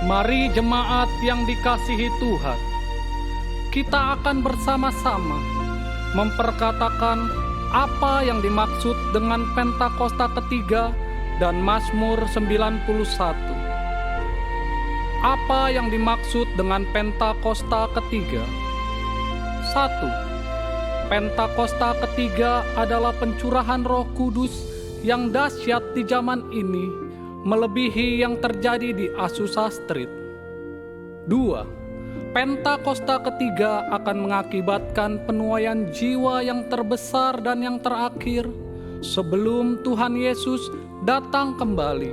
Mari jemaat yang dikasihi Tuhan, kita akan bersama-sama memperkatakan apa yang dimaksud dengan Pentakosta ketiga dan Mazmur 91. Apa yang dimaksud dengan Pentakosta ketiga? 1. Pentakosta ketiga adalah pencurahan Roh Kudus yang dahsyat di zaman ini, melebihi yang terjadi di Azusa Street. 2. Pentakosta ketiga akan mengakibatkan penuaian jiwa yang terbesar dan yang terakhir sebelum Tuhan Yesus datang kembali.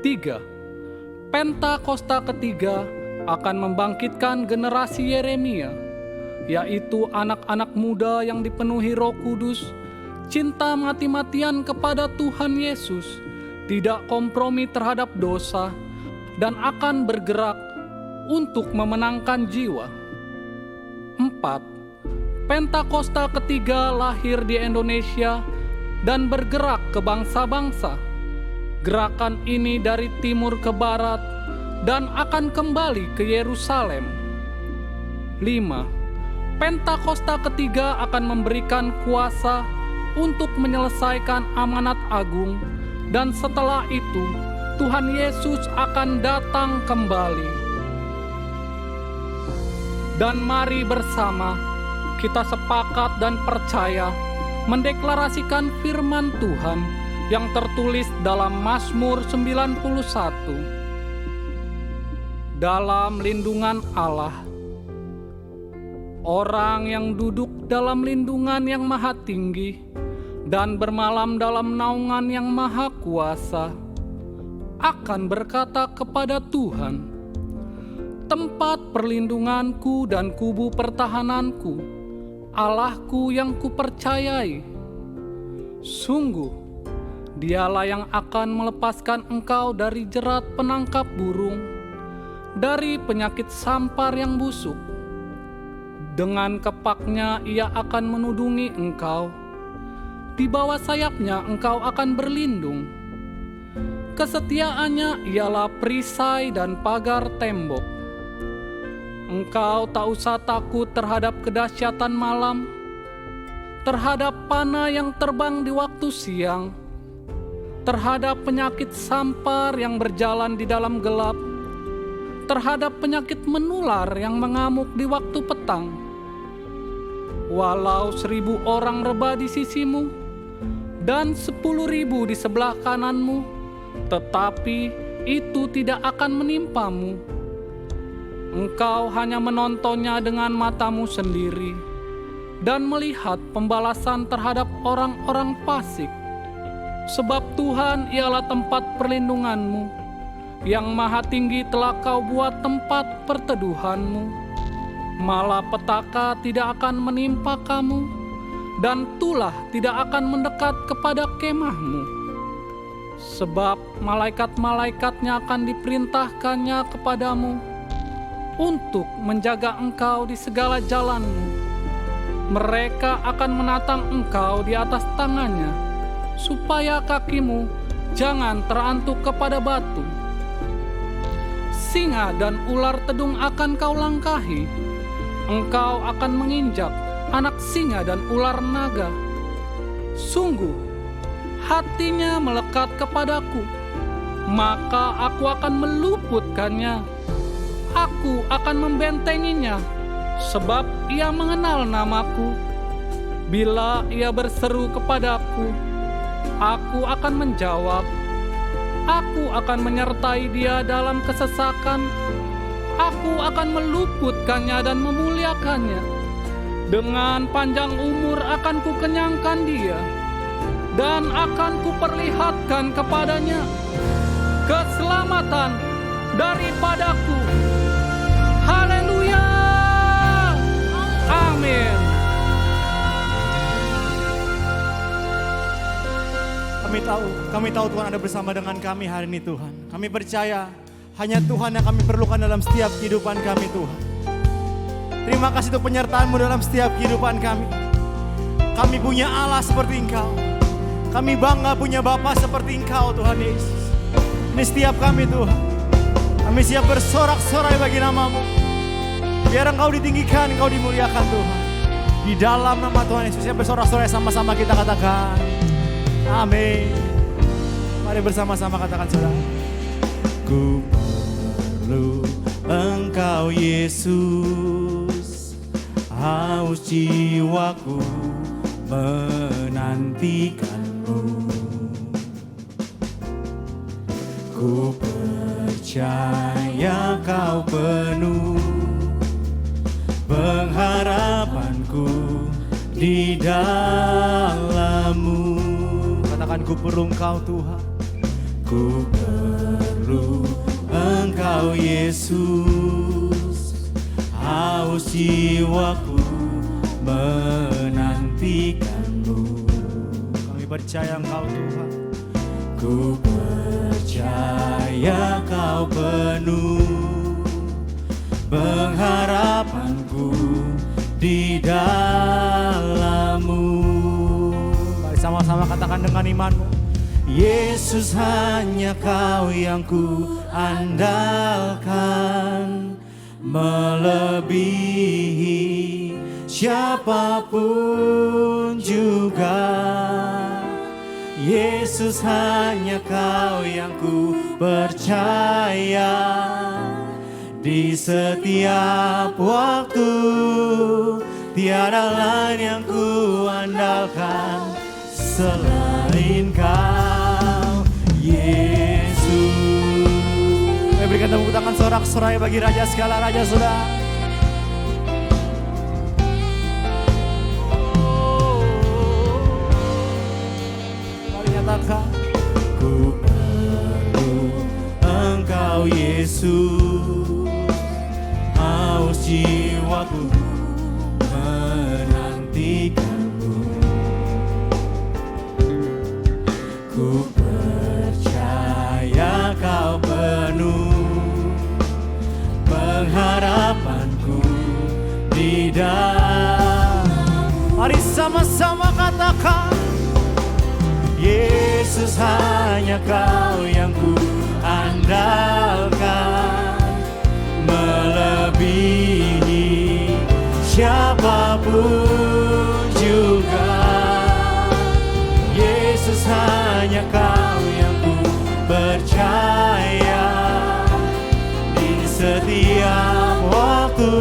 3. Pentakosta ketiga akan membangkitkan generasi Yeremia, yaitu anak-anak muda yang dipenuhi Roh Kudus, cinta mati-matian kepada Tuhan Yesus, tidak kompromi terhadap dosa, dan akan bergerak untuk memenangkan jiwa. 4. Pentakosta ketiga lahir di Indonesia dan bergerak ke bangsa-bangsa. Gerakan ini dari timur ke barat dan akan kembali ke Yerusalem. 5. Pentakosta ketiga akan memberikan kuasa untuk menyelesaikan amanat agung, dan setelah itu Tuhan Yesus akan datang kembali. Dan mari bersama kita sepakat dan percaya mendeklarasikan firman Tuhan yang tertulis dalam Mazmur 91. Dalam lindungan Allah, orang yang duduk dalam lindungan yang maha tinggi dan bermalam dalam naungan yang maha kuasa akan berkata kepada Tuhan, tempat perlindunganku dan kubu pertahananku, Allahku yang kupercayai. Sungguh, Dialah yang akan melepaskan engkau dari jerat penangkap burung, dari penyakit sampar yang busuk. Dengan kepaknya Ia akan menudungi engkau, di bawah sayapnya engkau akan berlindung. Kesetiaannya ialah perisai dan pagar tembok. Engkau tak usah takut terhadap kedahsyatan malam, terhadap panah yang terbang di waktu siang, terhadap penyakit sampar yang berjalan di dalam gelap, terhadap penyakit menular yang mengamuk di waktu petang. Walau 1.000 orang rebah di sisimu dan 10.000 di sebelah kananmu, tetapi itu tidak akan menimpamu. Engkau hanya menontonnya dengan matamu sendiri dan melihat pembalasan terhadap orang-orang fasik. Sebab Tuhan ialah tempat perlindunganmu, yang maha tinggi telah kau buat tempat perteduhanmu. Malapetaka tidak akan menimpa kamu, dan tulah tidak akan mendekat kepada kemahmu. Sebab malaikat-malaikatnya akan diperintahkannya kepadamu untuk menjaga engkau di segala jalanmu. Mereka akan menatang engkau di atas tangannya, supaya kakimu jangan terantuk kepada batu. Singa dan ular tedung akan kau langkahi. Engkau akan menginjak anak singa dan ular naga. Sungguh, hatinya melekat kepadaku, maka aku akan meluputkannya. Aku akan membentenginya, sebab ia mengenal namaku. Bila ia berseru kepadaku, aku akan menjawab. Aku akan menyertai dia dalam kesesakan. Aku akan meluputkannya dan memuliakannya. Dengan panjang umur akan kukenyangkan dia, dan akan kuperlihatkan kepadanya keselamatan daripadaku. Haleluya! Amin. Kami tahu Tuhan ada bersama dengan kami hari ini Tuhan. Kami percaya hanya Tuhan yang kami perlukan dalam setiap kehidupan kami Tuhan. Terima kasih untuk penyertaan-Mu dalam setiap kehidupan kami. Kami punya Allah seperti Engkau. Kami bangga punya Bapa seperti Engkau Tuhan Yesus. Ini setiap kami Tuhan. Kami siap bersorak-sorai bagi nama-Mu. Biar Engkau ditinggikan, Engkau dimuliakan Tuhan. Di dalam nama Tuhan Yesus, siap bersorak-sorai sama-sama kita katakan. Amin. Mari bersama-sama katakan saudara. Ku perlu Engkau Yesus, haus jiwaku menantikan-Mu. Ku percaya Kau penuh pengharapanku di dalam-Mu. Katakan, ku perlu Engkau Tuhan. Ku perlu Engkau Yesus, haus jiwaku menantikan-Mu. Kami percaya Engkau Tuhan. Ku percaya Kau penuh pengharapanku di dalam-Mu. Mari sama-sama katakan dengan imanmu. Yesus, hanya Kau yang ku andalkan, melebihi siapapun juga. Yesus, hanya Kau yang ku percaya, di setiap waktu tiada lain yang ku andalkan selain Kau, Yesus. Mari berikan tepuk tangan sorak-sorai bagi Raja segala raja, saudara. Mari nyatakan, ku perlu Engkau Yesus, haus jiwaku menantikan-Mu. Ku percaya Kau penuh pengharapanku di dalam. Mari sama-sama katakan, Yesus, hanya Kau yang ku andalkan, melebihi siapapun juga. Yesus, hanya Kau yang ku percaya, di setiap waktu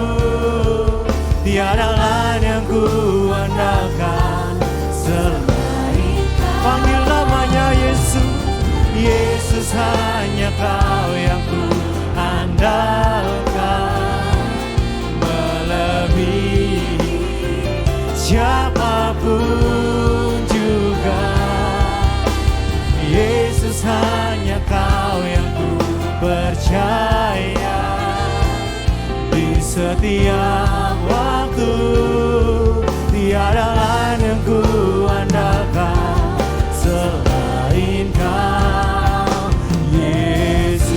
tiada lain yang ku andalkan selain Kau. Panggil namanya Yesus. Yesus, hanya Kau yang ku andalkan, melebihi siapapun juga. Yesus, hanya Kau yang ku percaya, di setiap waktu tiada lain yang ku andalkan selain Kau, Yesus.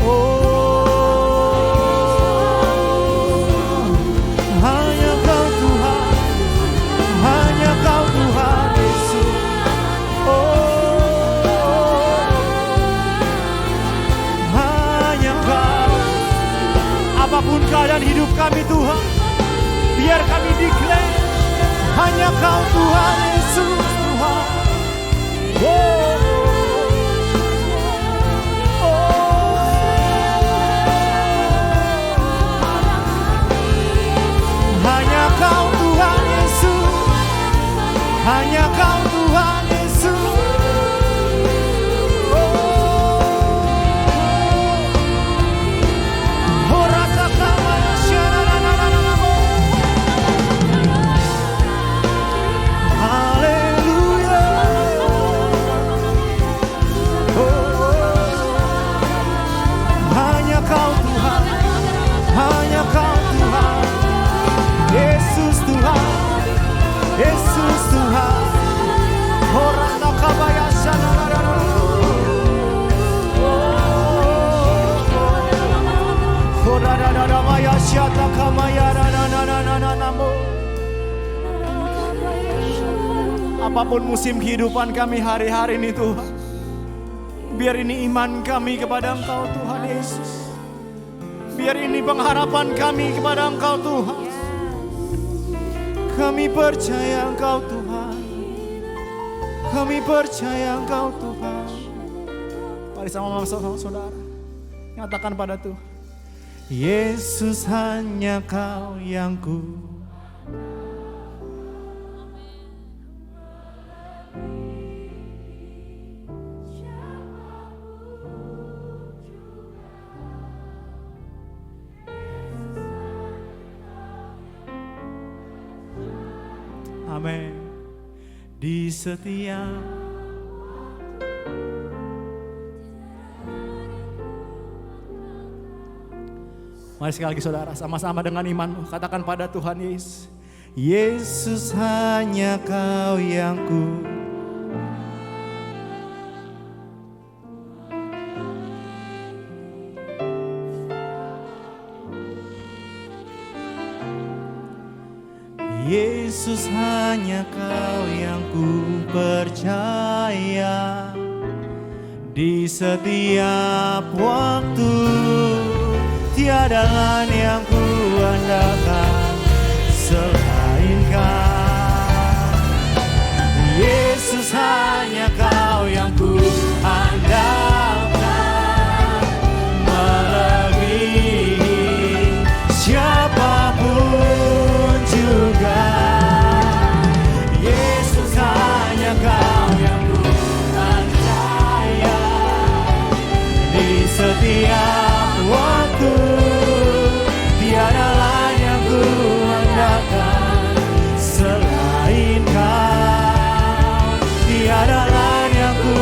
Oh, hanya Kau Tuhan, hanya Kau Tuhan Yesus. Oh, hanya Kau. Apapun keadaan hidup kami Tuhan, biar kami declare, hanya Kau Tuhan Yesus, Tuhan. Oh, hanya Kau Tuhan Yesus, hanya Kau Tuhan Yesus. Oh, rasa kamaya syanananananamo. Haleluya. Oh, hanya Kau Tuhan, hanya Kau Tuhan. Yesus Tuhan, Yesus Tuhan. Orang tak kabaya syananananamo. Maya syata kamaya nananananamo. Apapun musim kehidupan kami hari-hari ini Tuhan, biar ini iman kami kepada Engkau Tuhan Yesus. Biar ini pengharapan kami kepada Engkau Tuhan. Kami percaya Engkau Tuhan. Kami percaya Engkau Tuhan. Mari sama-sama saudara nyatakan pada Tuhan. Yesus hanya Kau yang ku. Amin. Di setiap mari sekali lagi saudara, sama-sama dengan imanmu katakan pada Tuhan Yesus. Yesus hanya Kau yang ku. Yesus hanya Kau yang ku percaya. Di setiap waktu tiada lain yang ku andalkan selain Kau. Yesus hanya Kau yang ku andalkan, melebihi siapapun juga. Yesus hanya Kau yang ku percaya. Di setiap waktu tiada lain yang ku andalkan selain Kau. Tiada lain yang ku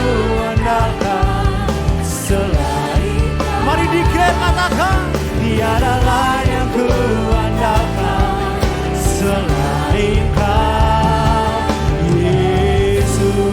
andalkan selain Kau. Mari dikatakan tiada lain yang ku andalkan selain Kau, Yesus.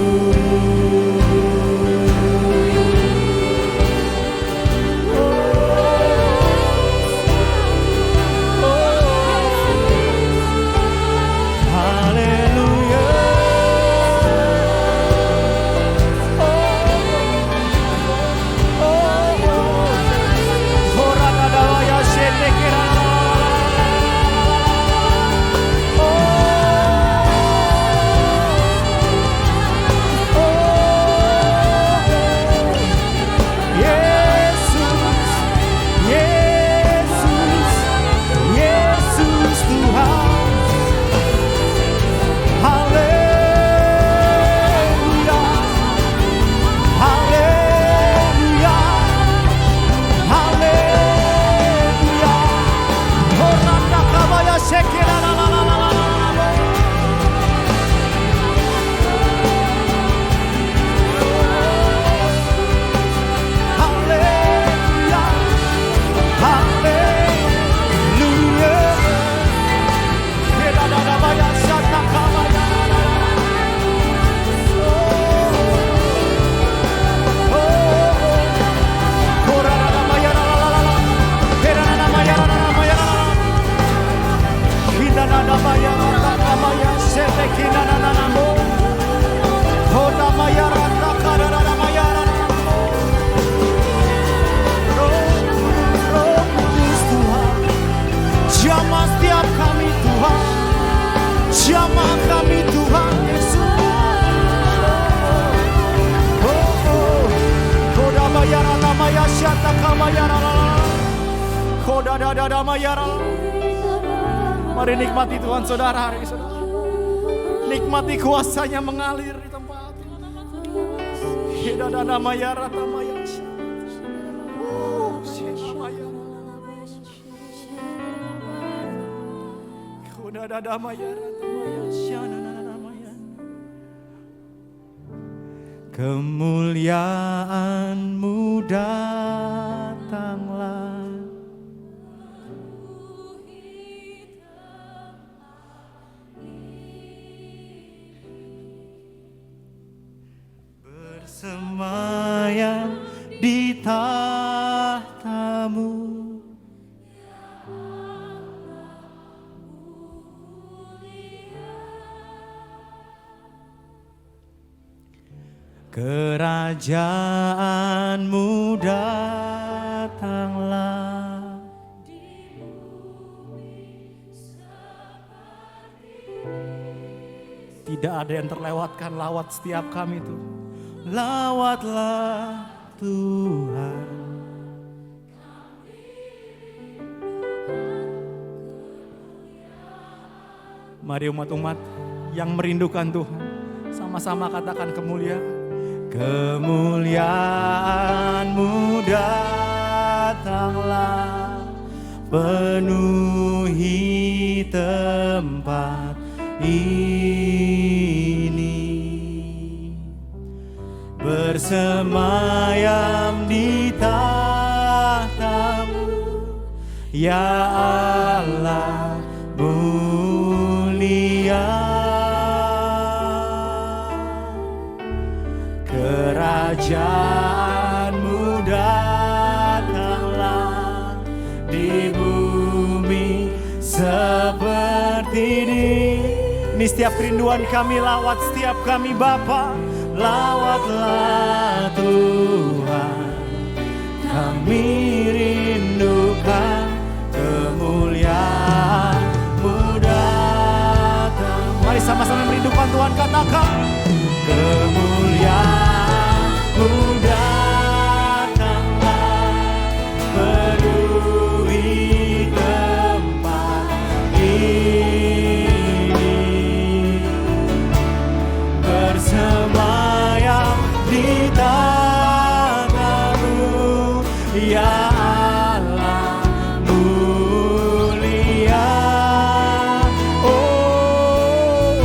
Jamah setiap kami Tuhan, jamah kami Tuhan Yesus. Koda bayara namaya syata kabayara, koda dada mayara. Mari nikmati Tuhan saudara hari ini saudara. Nikmati kuasanya mengalir di tempat ini. Dada mayara tamaya. Kemuliaan-Mu datanglah, bersemayam di tahta-Mu. Kerajaanmu datanglah. Tidak ada yang terlewatkan, lawat setiap kami itu. Lawatlah Tuhan. Mari umat-umat yang merindukan Tuhan, sama-sama katakan kemuliaan. Kemuliaan-Mu datanglah, penuhi tempat ini, bersemayam di tahta-Mu, ya Allah mulia. Kerajaan-Mu datanglah di bumi seperti ini. Ini setiap kerinduan kami, lawat setiap kami Bapa. Lawatlah Tuhan, kami rindukan kemuliaan-Mu datang. Mari sama-sama merindukan Tuhan, katakan kemuliaan-Mu datanglah, penuhi tempat ini, bersemayam di tahta-Mu, ya Allah mulia. Oh,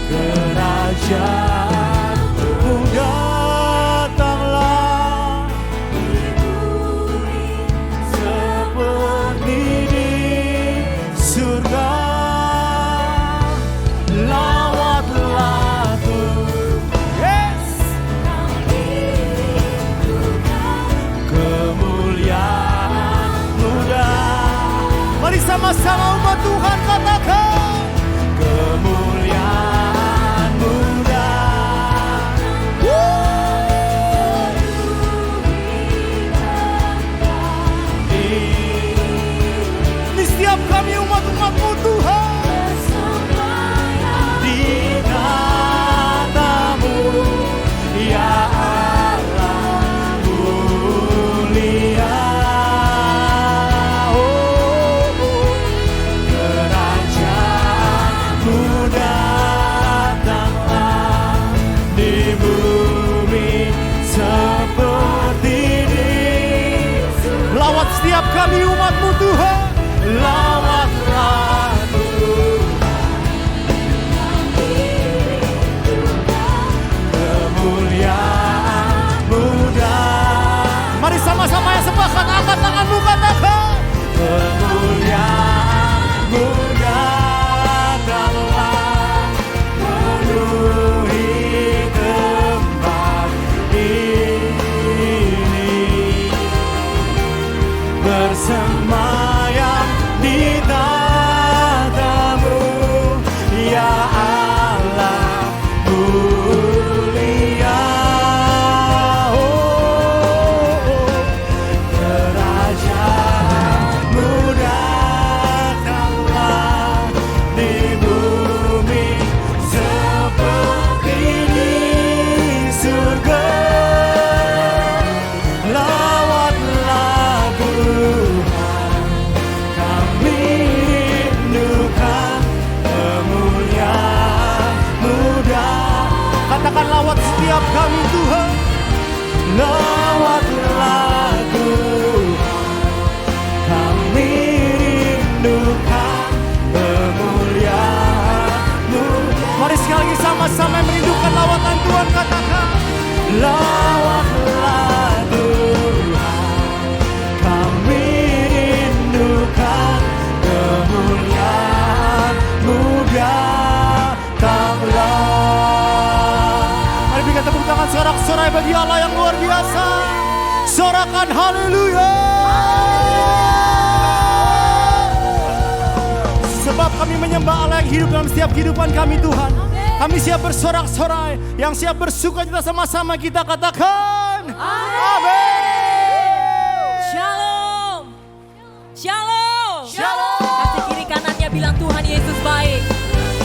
kerajaan-Mu datanglah di bumi seperti di surga. Lawatlah Tuhan, yes, kemuliaan-Mu datang. Mari sama-sama umat Tuhan katakan kemuliaan-Mu datang. Ini setiap kami umat-umat-Mu Tuhan, di tahta-Mu, ya Allah mulia. Kerajaan-Mu datanglah di bumi seperti ini. Lawat setiap kami umat-Mu Tuhan, lawatlah kemuliaan-Mu datang. Mari sama-sama yang sepakat angkat tanganmu, katakan kemuliaan-Mu datanglah, penuhi tempat ini, bersemayam di tahta-Mu, ya Allah mulia. Oh, kerajaan-Mu datanglah di bumi seperti di surga. Lawatlah Tuhan, kami rindukan kemuliaan-Mu datang. Katakan lawat setiap kami Tuhan, lawatlah Tuhan, kami rindukan kemuliaan-Mu. Mari sekali lagi sama-sama merindukan lawatan Tuhan, katakan lawatlah Tuhan, kami rindukan kemuliaan-Mu datanglah. Mari berikan tepuk tangan sorak-sorai bagi Allah yang luar biasa. Sorakan haleluya. Sebab kami menyembah Allah yang hidup dalam setiap kehidupan kami Tuhan. Kami siap bersorak-sorai. Yang siap bersuka cita sama-sama kita katakan. Amin. Shalom. Shalom. Shalom. Kasih kiri kanannya bilang Tuhan Yesus baik.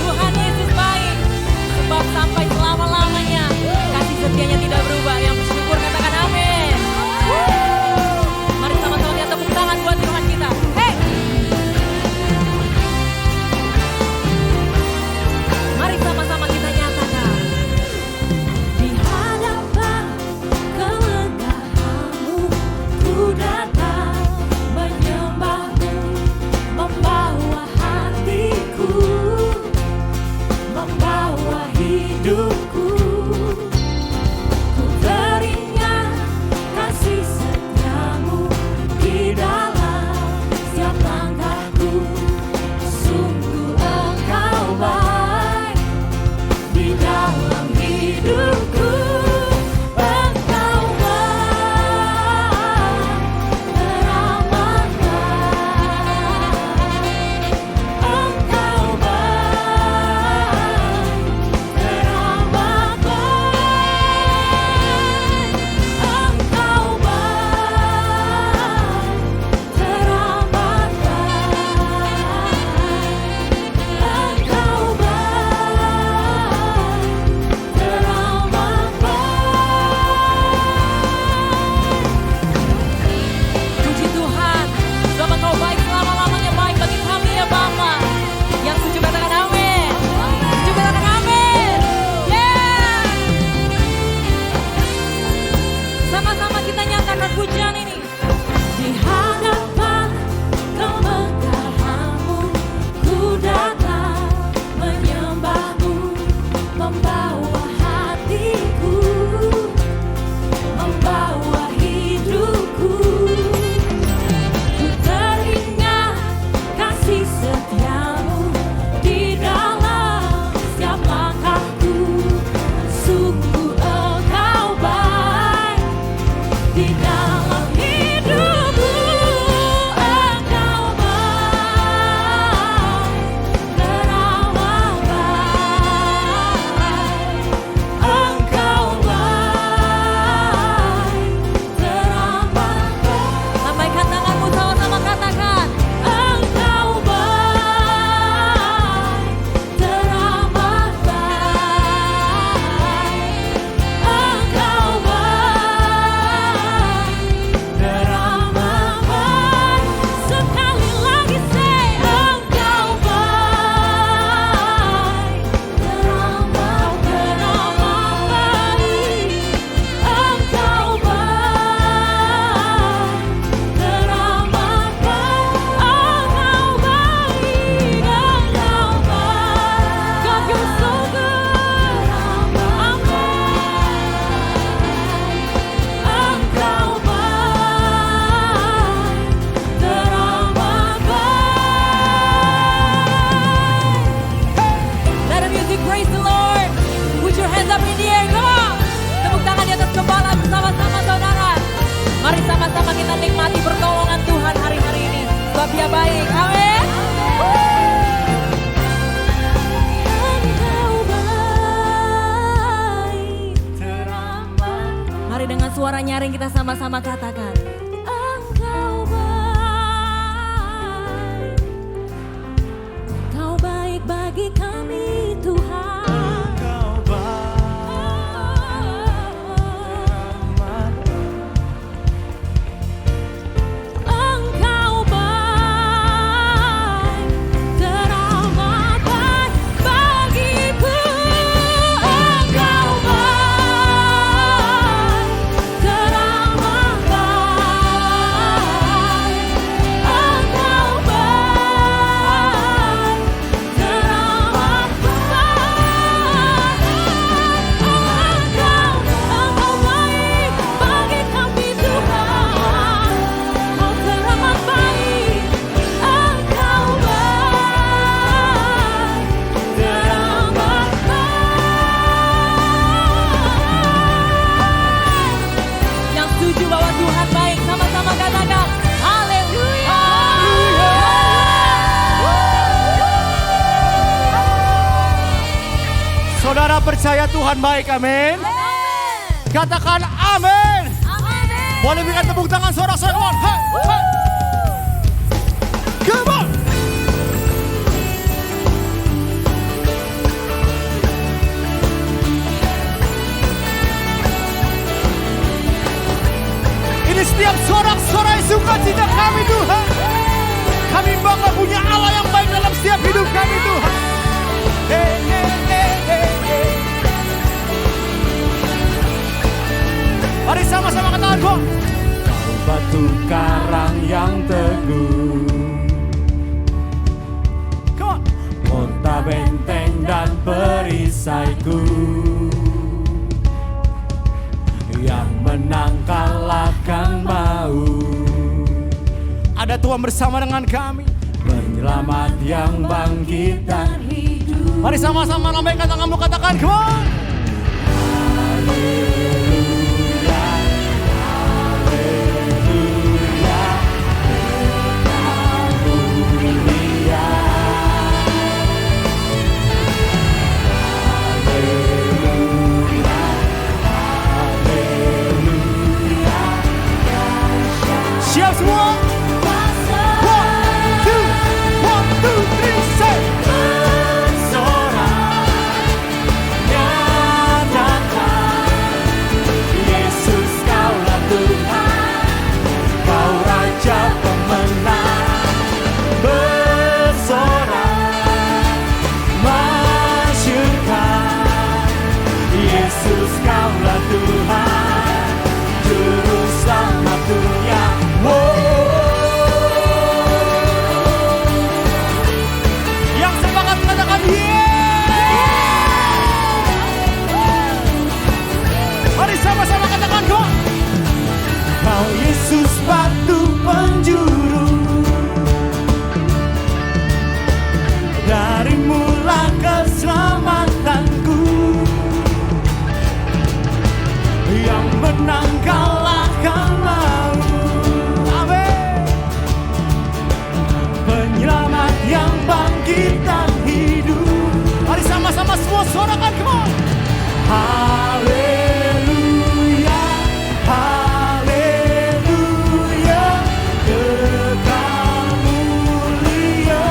Tuhan Yesus baik. Sebab sampai selama-lamanya kasih setianya tidak berubah. Yang bersyukur katakan amin. Mari sama-sama kita tepuk tangan buat Tuhan kita. Hey. Mari sama-sama kita nyatakan. Di hadapan kemegahanmu ku datang menyembahmu, membawa hatiku, membawa hidupku. Ku teringat kasih setiamu di dalam setiap langkahku. Sungguh engkau baik di dalam hidupku. Engkau baik, teramat baik. Engkau baik, teramat baik. Engkau baik, teramat baik. Engkau baik, teramat baik. Puji Tuhan, sebab Engkau baik selama-lamanya, baik bagi kami ya Bapa. Yang setuju katakan amin. Setuju katakan amin. Yeah. Sama-sama kita nyatakan pujian ini. Di hadapan kemegahanmu ku datang menyembahmu, membawa hatiku, membawa hidupku. Ku teringat kasih setiamu di dalam setiap langkahku. Sungguh engkau baik di dalam hidupku. Engkau baik, teramat baik. Engkau baik, teramat baik. Lambaikan tanganmu, sama-sama katakan. Engkau baik, teramat baik. Engkau baik, teramat baik. Sekali lagi say, engkau baik, teramat baik. Engkau baik, teramat baik. Engkau baik, engkau baik. God, you're so good. Engkau baik, teramat baik. Let the music praise the Lord. Put your hands up in the air, come on. Tepuk tangan di atas kepala bersama-sama saudara. Mari sama-sama kita nikmati pertolongan Tuhan hari-hari ini. Sebab Dia baik, amin. Engkau baik, Teramat. mari dengan suara nyaring kita sama-sama katakan. Engkau baik, Engkau baik bagi kami Tuhan. Engkau baik. Engkau baik, teramat baik bagiku. Engkau baik, teramat baik. Saudara percaya Tuhan baik, amin. Katakan amin. Boleh berikan tepuk tangan sorak-sorak, come on. Hey, hey. Come on. Ini setiap sorak-sorai sukacita kami Tuhan. Kami bangga punya Allah yang baik dalam setiap hidup kami Tuhan. Hey, hey, hey, hey, hey. Mari sama-sama katakan kok. Kau batu karang yang teguh. Come on. Kota benteng dan perisaiku. Yang menang kalahkan mau. Ada Tuhan bersama dengan kami. Penyelamat yang bangkit dan hidup. Mari sama-sama lambaikan tanganmu, katakan come on. Haleluya, haleluya, kamu mulia. Haleluya, haleluya. Siap semua? Yesus batu penjuru, dari mula keselamatanku, yang menang kalahkan mau. Amin. Penyelamat yang bangkit dan hidup. Mari sama-sama semua sorakan, come on. Haleluya, haleluya, Kekal mulia.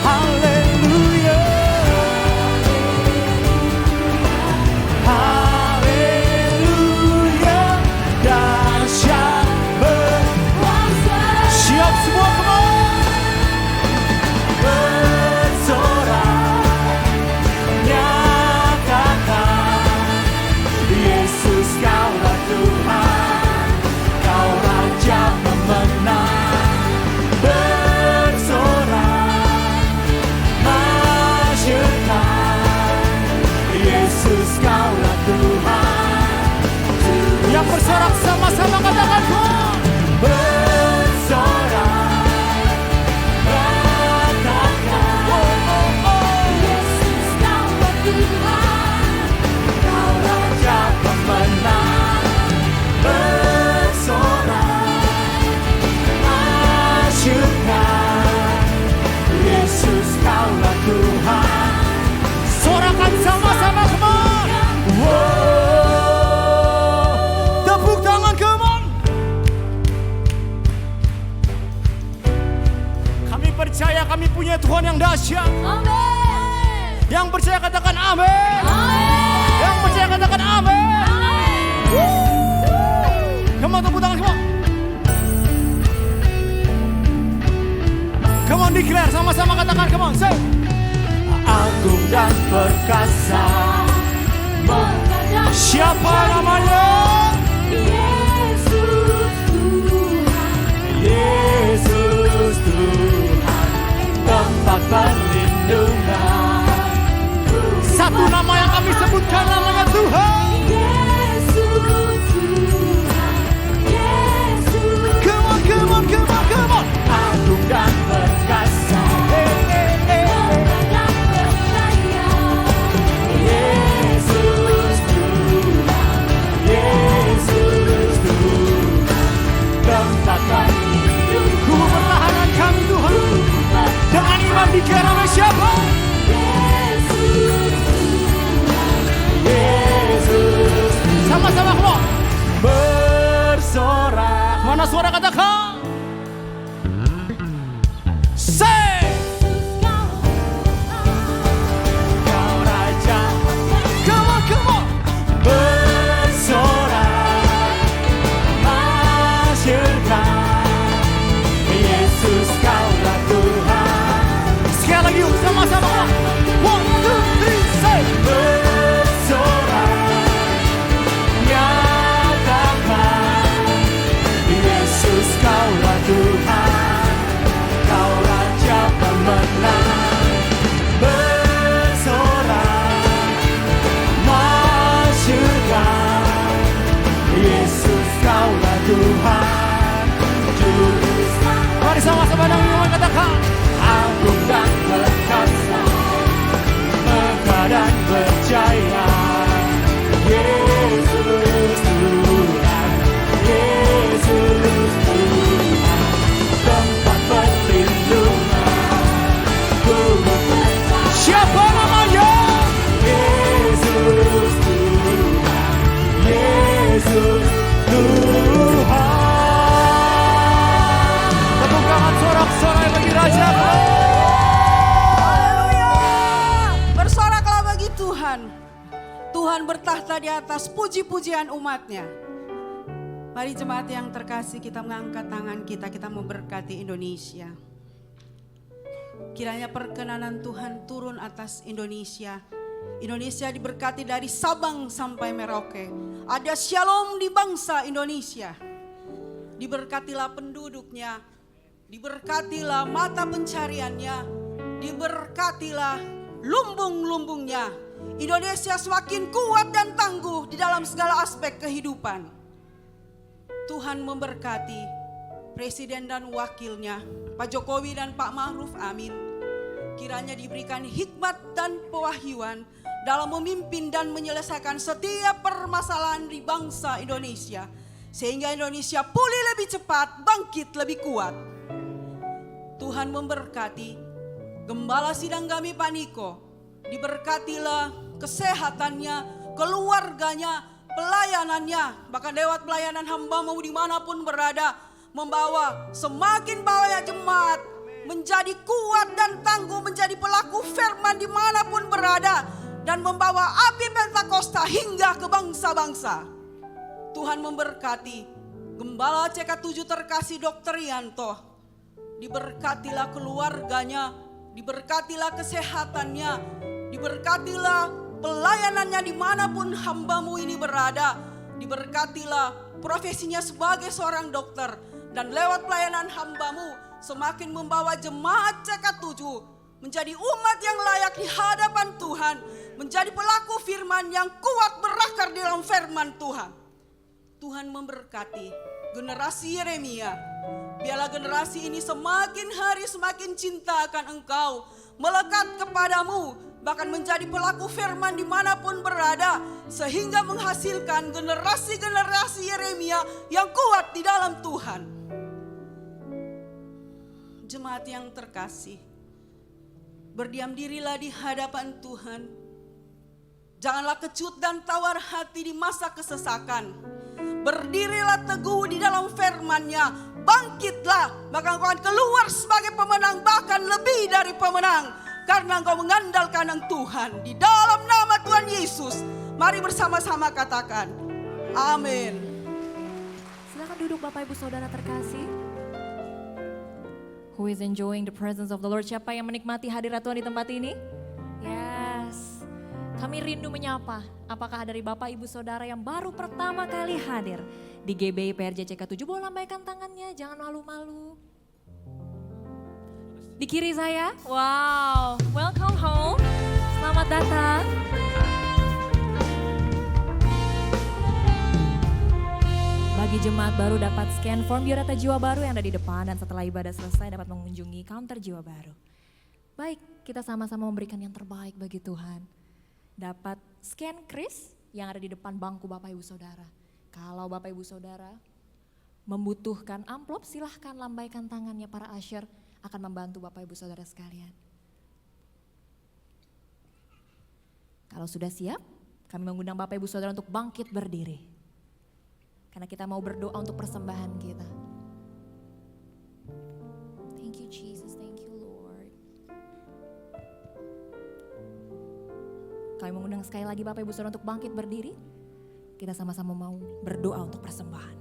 Haleluya, haleluya, dahsyat berkuasa. Siap semua, come on. Bersorak, nyatakan Yesus kaulah Tuhan, Kau Raja pemenang. Bersorak, masyurkan Yesus kaulah Tuhan. Yang bersorak sama-sama katakan kok. Bersorak, katakan Yesus kaulah Tuhan, Kau Raja pemenang. Bersorak, masyurkan Yesus kaulah Tuhan. Sorakan sama-sama, come on. Wow. Tepuk tangan, come on. Kami percaya kami punya Tuhan yang dahsyat. Yang percaya katakan amin. Yang percaya katakan amin. Come on, tepuk tangan, come on. Come on, declare sama-sama katakan, come on, say. Agung dan perkasa, siapa namanya? Yesus Tuhan, Yesus Tuhan, tempat perlindungan. Satu nama yang kami sebutkan namanya Tuhan. Yesus Tuhan, Yesus. Come on, come on, come on, come on. Agung dan perkasa, Yesus Tuhan, Yesus Tuhan, tempat perlindungan. Kubu pertahanan kami Tuhan. Dengan iman dikira oleh siapa? Yesus Tuhan. suara katakan. Say. Kau Raja. Come on, come on. Bersorak, masyurkan. Yesus kaulah Tuhan. Sekali lagi yuk, sama-sama. 1, 2, 3, say. Bersorak, nyatakan. Yesus kaulah Tuhan. Kau Raja pemenang. Bersorak, masyurkan. Yesus kaulah Tuhan. Juru selamat. Mari sama-sama dengan katakan. Agung dan perkasa, megah dan percaya. Yesus Tuhan, Yesus Tuhan, tempat perlindungan. Siapa namanya? Yesus Tuhan, Yesus Tuhan. Tepuk tangan sorak-sorai bagi Raja. Haleluya. Bersoraklah bagi Tuhan. Tuhan bertahta di atas puji-pujian umatnya. Mari jemaat yang terkasih, kita mengangkat tangan kita memberkati Indonesia. Kiranya perkenanan Tuhan turun atas Indonesia. Indonesia diberkati dari Sabang sampai Merauke. Ada shalom di bangsa Indonesia. Diberkatilah penduduknya, diberkatilah mata pencariannya, diberkatilah lumbung-lumbungnya. Indonesia semakin kuat dan tangguh di dalam segala aspek kehidupan. Tuhan memberkati Presiden dan wakilnya, Pak Jokowi dan Pak Ma'ruf Amin. Kiranya diberikan hikmat dan pewahyuan dalam memimpin dan menyelesaikan setiap permasalahan di bangsa Indonesia. Sehingga Indonesia pulih lebih cepat, bangkit lebih kuat. Tuhan memberkati Gembala Sidang kami Pak Niko. Diberkatilah kesehatannya, keluarganya, pelayanannya. Bahkan lewat pelayanan hamba-Mu dimanapun berada. Membawa semakin banyak jemaat menjadi kuat dan tangguh, menjadi pelaku firman dimanapun berada. Dan membawa api Pentakosta hingga ke bangsa-bangsa. Tuhan memberkati Gembala CK7 terkasih Dr. Yanto. Diberkatilah keluarganya, diberkatilah kesehatannya, diberkatilah pelayanannya dimanapun hamba-Mu ini berada. Diberkatilah profesinya sebagai seorang dokter. Dan lewat pelayanan hamba-Mu semakin membawa jemaat CK7 menjadi umat yang layak di hadapan Tuhan. Menjadi pelaku firman yang kuat berakar di dalam firman Tuhan. Tuhan memberkati generasi Yeremia. Biarlah generasi ini semakin hari semakin cinta akan Engkau. Melekat kepadamu. Bahkan menjadi pelaku firman dimanapun berada. Sehingga menghasilkan generasi-generasi Yeremia yang kuat di dalam Tuhan. Jemaat yang terkasih. Berdiam dirilah di hadapan Tuhan. Janganlah kecut dan tawar hati di masa kesesakan. Berdirilah teguh di dalam firman-Nya. Bangkitlah, maka engkau akan keluar sebagai pemenang, bahkan lebih dari pemenang. Karena engkau mengandalkan Tuhan. Di dalam nama Tuhan Yesus, mari bersama-sama katakan, amin. Silakan duduk Bapak Ibu Saudara terkasih. Who is enjoying the presence of the Lord? Siapa yang menikmati hadirat Tuhan di tempat ini? Yes. Kami rindu menyapa. Apakah dari Bapak Ibu Saudara yang baru pertama kali hadir di GBI PRJ CK7? Boleh lambaikan tangannya, jangan malu-malu. Di kiri saya, wow, welcome home, selamat datang. Bagi jemaat baru dapat scan form biodata jiwa baru yang ada di depan dan setelah ibadah selesai dapat mengunjungi counter jiwa baru. Baik, kita sama-sama memberikan yang terbaik bagi Tuhan. Dapat scan kris yang ada di depan bangku Bapak Ibu Saudara. Kalau Bapak Ibu Saudara membutuhkan amplop, silahkan lambaikan tangannya, para usher akan membantu Bapak Ibu Saudara sekalian. Kalau sudah siap, kami mengundang Bapak Ibu Saudara untuk bangkit berdiri. Karena kita mau berdoa untuk persembahan kita. Kami mengundang sekali lagi Bapak Ibu Saudara untuk bangkit berdiri. Kita sama-sama mau berdoa untuk persembahan.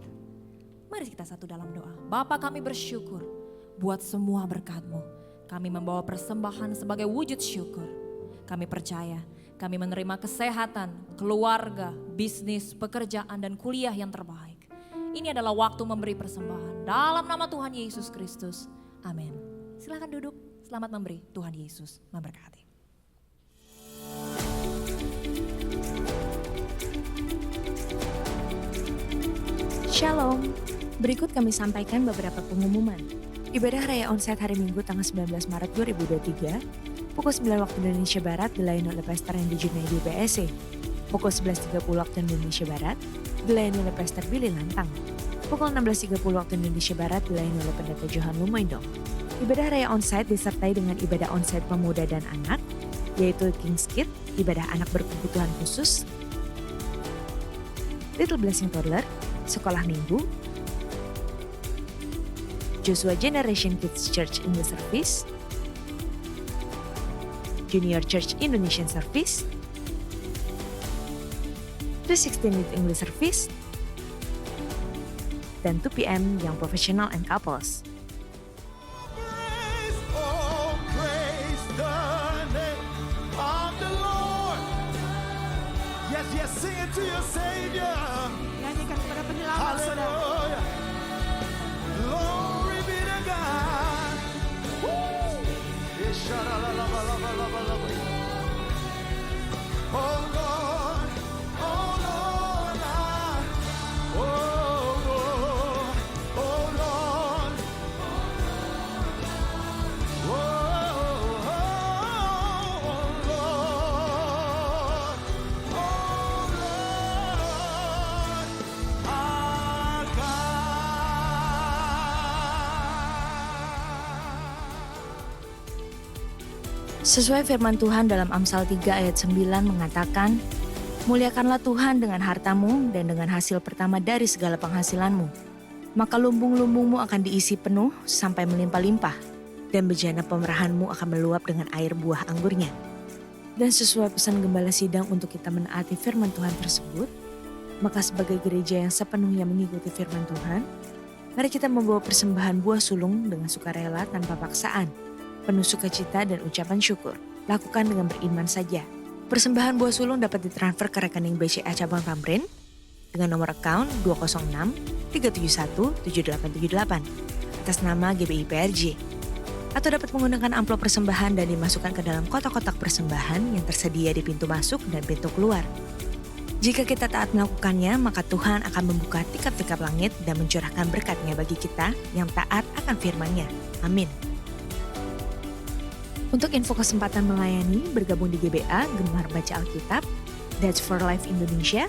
Mari kita satu dalam doa. Bapa, kami bersyukur buat semua berkat-Mu. Kami membawa persembahan sebagai wujud syukur. Kami percaya kami menerima kesehatan, keluarga, bisnis, pekerjaan dan kuliah yang terbaik. Ini adalah waktu memberi persembahan dalam nama Tuhan Yesus Kristus. Amin. Silakan duduk. Selamat memberi. Tuhan Yesus memberkati. Shalom. Berikut kami sampaikan beberapa pengumuman. Ibadah Raya Onsite hari Minggu tanggal 19 Maret 2023, pukul 9 waktu Indonesia Barat dilayani oleh Pastor Randy Junaidi BSC. Pukul 11.30 waktu Indonesia Barat dilayani oleh Pastor Billy Lantang. Pukul 16.30 waktu Indonesia Barat dilayani oleh Pendeta Johan Lumoindong. Ibadah Raya Onsite disertai dengan ibadah onsite pemuda dan anak, yaitu King's Kids, ibadah anak berkebutuhan khusus, Little Blessing Toddler, sekolah minggu, Joshua Generation Kids Church English Service, Junior Church Indonesian Service, 316 Youth English Service, dan 2 PM yang professional and couples. Praise the name of the Lord. Yes, yes, sing it to your Savior. Nyanyikan kepada penyelamat saudara. Hallelujah. Glory be to God. Woo. Oh Lord, oh Lord, oh Lord, oh Lord, our God. Sesuai firman Tuhan dalam Amsal 3 ayat 9 mengatakan, muliakanlah Tuhan dengan hartamu dan dengan hasil pertama dari segala penghasilanmu. Maka lumbung-lumbungmu akan diisi penuh sampai melimpah-limpah, dan bejana pemerahanmu akan meluap dengan air buah anggurnya. Dan sesuai pesan Gembala Sidang untuk kita menaati firman Tuhan tersebut, maka sebagai gereja yang sepenuhnya mengikuti firman Tuhan, mari kita membawa persembahan buah sulung dengan sukarela tanpa paksaan, penuh sukacita dan ucapan syukur. Lakukan dengan beriman saja. Persembahan buah sulung dapat ditransfer ke rekening BCA Cabang Tamrin dengan nomor account 206-371-7878 atas nama GBI PRJ. Atau dapat menggunakan amplop persembahan dan dimasukkan ke dalam kotak-kotak persembahan yang tersedia di pintu masuk dan pintu keluar. Jika kita taat melakukannya, maka Tuhan akan membuka tikap-tikap langit dan mencurahkan berkat-Nya bagi kita yang taat akan firman-Nya. Amin. Untuk info kesempatan melayani, bergabung di GBA, Gemar Baca Alkitab, That's for Life Indonesia,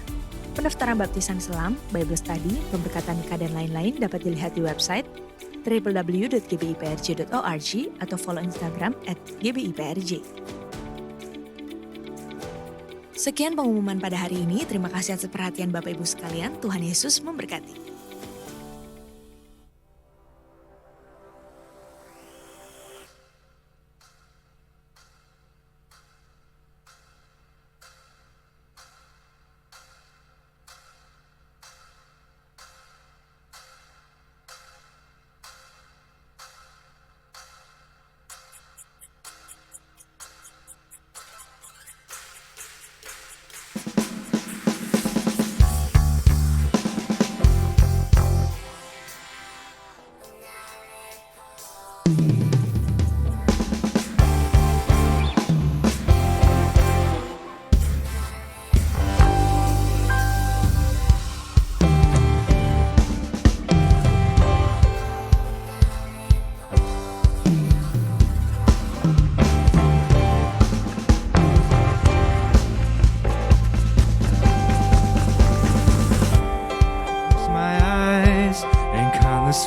pendaftaran baptisan selam, Bible Study, pemberkatan nikah dan lain-lain dapat dilihat di website www.gbiprj.org atau follow Instagram @gbiprj. Sekian pengumuman pada hari ini. Terima kasih atas perhatian Bapak Ibu sekalian. Tuhan Yesus memberkati.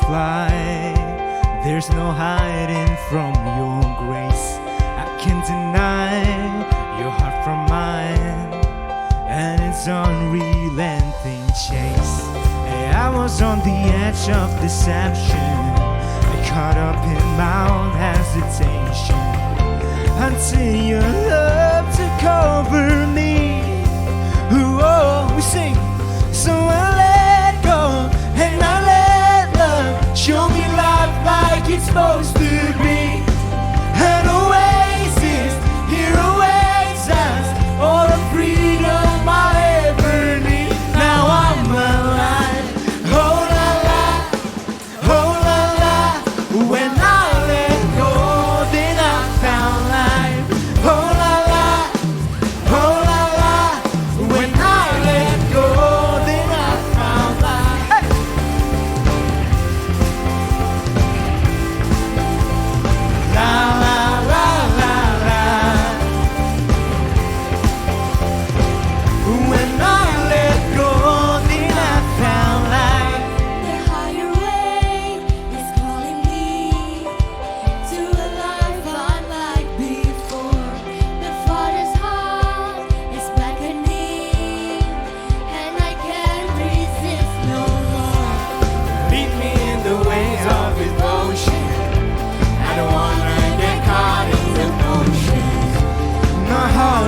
Fly. There's no hiding from your grace. I can't deny your heart from mine, and it's unrelenting chase. I was on the edge of deception, caught up in my own hesitation, until your love took over me.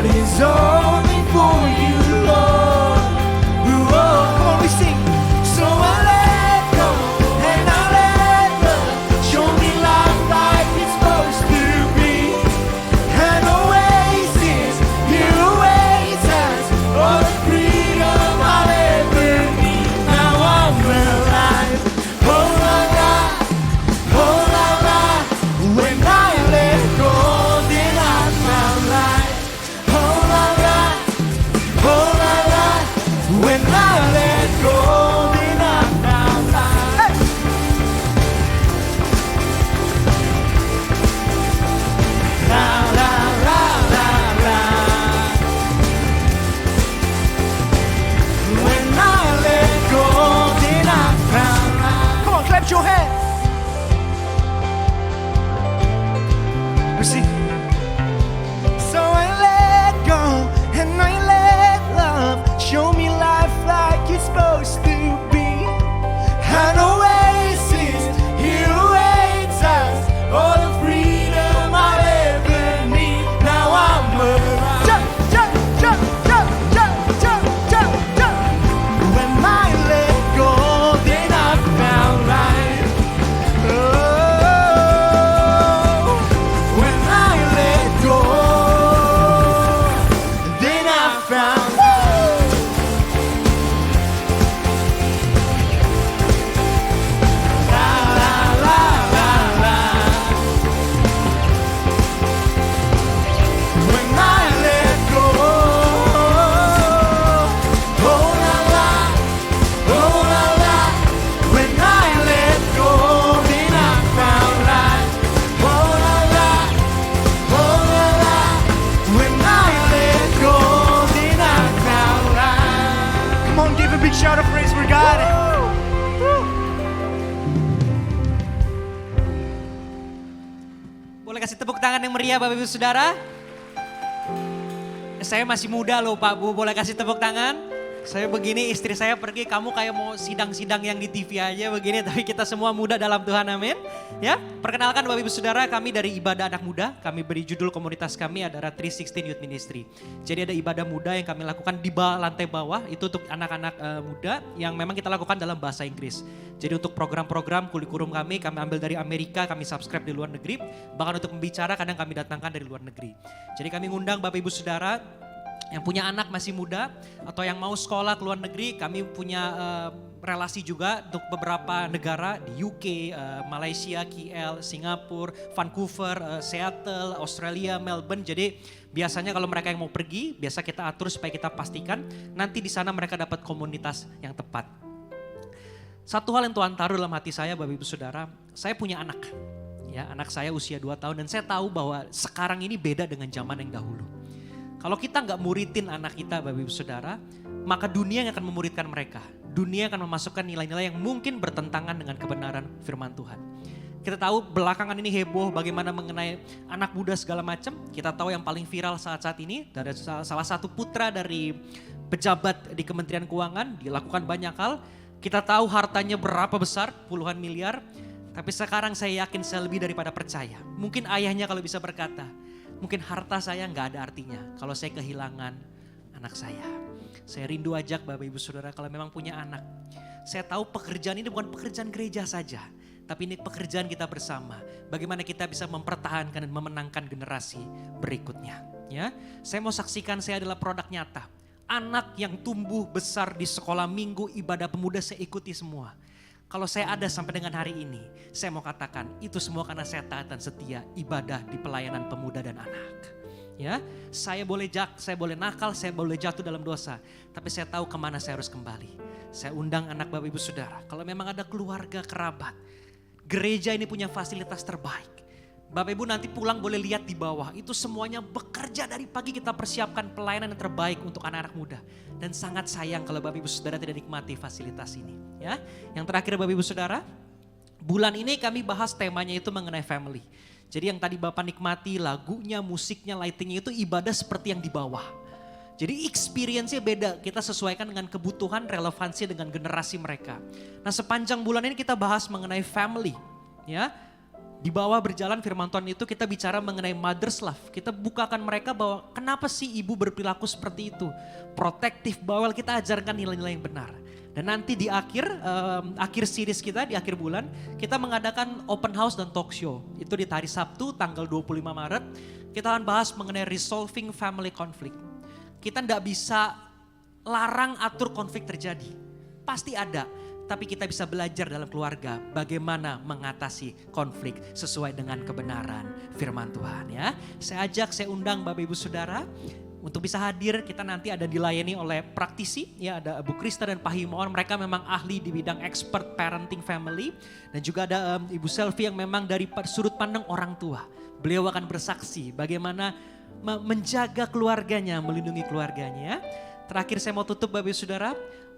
what is only for you, Lord. Whoa, come on, we sing. So I let go and I let love show me life like it's supposed to be. An oasis, you awaits us, all the freedom I'll ever need. Now I'm alive. Oh la la, oh la la. When I let go, then I found life. Oh la la, oh la la. When I let go, then I found life. Hey! La la la la la. When I let go, then I found life. Come on, clap your hands. We see. So I let go and I let love show me life like it's supposed to be. An oasis, here awaits us, all the freedom I'll ever need. Now I'm alive. Jump, jump, jump, jump, jump, jump, jump, jump. When I let go, then I found life. Oh, when I let go, then I found life. La la la la la. When I let go, oh la la, oh la la. When I let go, then I found life. Oh la la, oh la la. When I let go, then I found life. Come on, give a big shout of praise for God. Boleh kasih tepuk tangan yang meriah Bapak Ibu Saudara? Saya masih muda loh Pak Bu, boleh kasih tepuk tangan? Saya begini, istri saya pergi, kamu kayak mau sidang-sidang yang di TV aja begini, tapi kita semua muda dalam Tuhan, amin. Ya, perkenalkan Bapak Ibu Saudara, kami dari Ibadah Anak Muda, kami beri judul komunitas kami adalah 316 Youth Ministry. Jadi ada ibadah muda yang kami lakukan di lantai bawah, itu untuk anak-anak muda yang memang kita lakukan dalam bahasa Inggris. Jadi untuk program-program kurikulum kami ambil dari Amerika, kami subscribe di luar negeri, bahkan untuk membicara kadang kami datangkan dari luar negeri. Jadi kami ngundang Bapak Ibu Saudara, yang punya anak masih muda atau yang mau sekolah ke luar negeri, kami punya relasi juga untuk beberapa negara di UK, Malaysia, KL, Singapura, Vancouver, Seattle, Australia, Melbourne. Jadi biasanya kalau mereka yang mau pergi, biasa kita atur supaya kita pastikan nanti di sana mereka dapat komunitas yang tepat. Satu hal yang Tuhan taruh dalam hati saya Bapak Ibu Saudara, saya punya anak. Ya, anak saya usia 2 tahun dan saya tahu bahwa sekarang ini beda dengan zaman yang dahulu. Kalau kita nggak muridin anak kita Bapak Ibu Saudara, maka dunia yang akan memuridkan mereka. Dunia akan memasukkan nilai-nilai yang mungkin bertentangan dengan kebenaran firman Tuhan. Kita tahu belakangan ini heboh bagaimana mengenai anak muda segala macam. Kita tahu yang paling viral saat-saat ini dari salah satu putra dari pejabat di Kementerian Keuangan dilakukan banyak hal. Kita tahu hartanya berapa besar, puluhan miliar. Tapi sekarang saya yakin saya lebih daripada percaya. Mungkin ayahnya kalau bisa berkata, mungkin harta saya nggak ada artinya kalau saya kehilangan anak saya. Saya rindu ajak Bapak Ibu Saudara kalau memang punya anak. Saya tahu pekerjaan ini bukan pekerjaan gereja saja. Tapi ini pekerjaan kita bersama. Bagaimana kita bisa mempertahankan dan memenangkan generasi berikutnya. Ya, saya mau saksikan saya adalah produk nyata. Anak yang tumbuh besar di sekolah minggu ibadah pemuda saya ikuti semua. Kalau saya ada sampai dengan hari ini, saya mau katakan itu semua karena saya taat dan setia ibadah di pelayanan pemuda dan anak. Ya, saya boleh nakal, saya boleh jatuh dalam dosa, tapi saya tahu kemana saya harus kembali. Saya undang anak Bapak Ibu Saudara, kalau memang ada keluarga kerabat, gereja ini punya fasilitas terbaik. Bapak Ibu nanti pulang boleh lihat di bawah, itu semuanya bekerja dari pagi kita persiapkan pelayanan yang terbaik untuk anak-anak muda. Dan sangat sayang kalau Bapak Ibu Saudara tidak nikmati fasilitas ini. Ya, yang terakhir Bapak Ibu Saudara, bulan ini kami bahas temanya itu mengenai family. Jadi yang tadi Bapak nikmati lagunya, musiknya, lightingnya itu ibadah seperti yang di bawah. Jadi experience-nya beda, kita sesuaikan dengan kebutuhan, relevansi dengan generasi mereka. Nah sepanjang bulan ini kita bahas mengenai family. Ya, Di bawah berjalan firman Tuhan itu kita bicara mengenai mother's love. Kita bukakan mereka bahwa kenapa sih ibu berperilaku seperti itu. Protektif, bawel, kita ajarkan nilai-nilai yang benar. Dan nanti di akhir series kita, di akhir bulan, kita mengadakan open house dan talk show. Itu di hari Sabtu tanggal 25 Maret. Kita akan bahas mengenai resolving family conflict. Kita tidak bisa larang atur konflik terjadi. Pasti ada. Tapi kita bisa belajar dalam keluarga bagaimana mengatasi konflik sesuai dengan kebenaran firman Tuhan ya. Saya undang Bapak Ibu Saudara untuk bisa hadir. Kita nanti ada dilayani oleh praktisi ya, ada Bu Krista dan Pak Himawon. Mereka memang ahli di bidang expert parenting family. Dan juga ada Ibu Selvi yang memang dari sudut pandang orang tua. Beliau akan bersaksi bagaimana menjaga keluarganya, melindungi keluarganya. Terakhir saya mau tutup Bapak Ibu Saudara.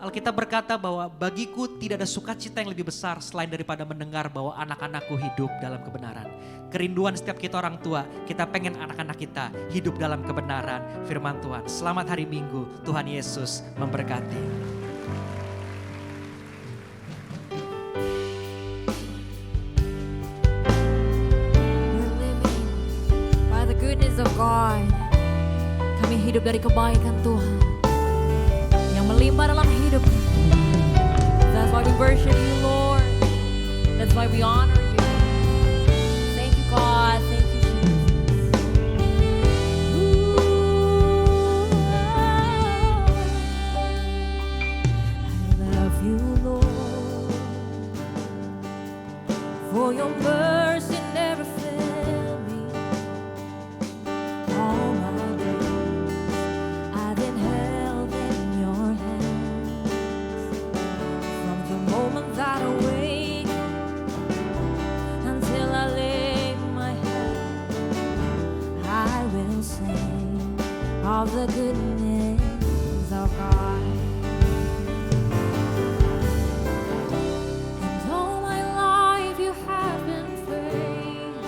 Alkitab berkata bahwa bagiku tidak ada sukacita yang lebih besar selain daripada mendengar bahwa anak-anakku hidup dalam kebenaran. Kerinduan setiap kita orang tua, kita pengen anak-anak kita hidup dalam kebenaran firman Tuhan. Selamat hari Minggu, Tuhan Yesus memberkati. We're living by the goodness of God. Kami hidup dari kebaikan Tuhan yang melimpah dalam hidup. That's why we worship you, Lord. That's why we honor you. Thank you, God. Thank you, Jesus. I love you, Lord, for your mercy never failed me. All my days I've been held in your hands. From the moment that I wake until I lay my head, I will sing of the goodness of God. And all my life you have been faithful.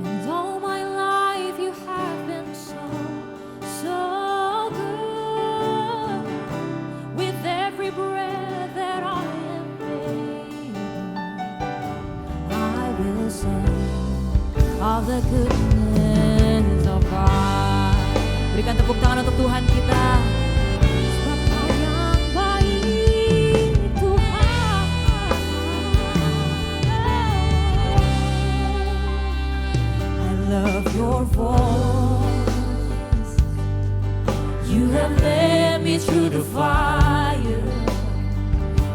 And all my life you have been so, so good. With every breath that I am able, I will sing of the goodness of God. Berikan tepuk tangan untuk Tuhan kita. Sebab Kau yang baik, Tuhan. I love your voice. You have led me through the fire.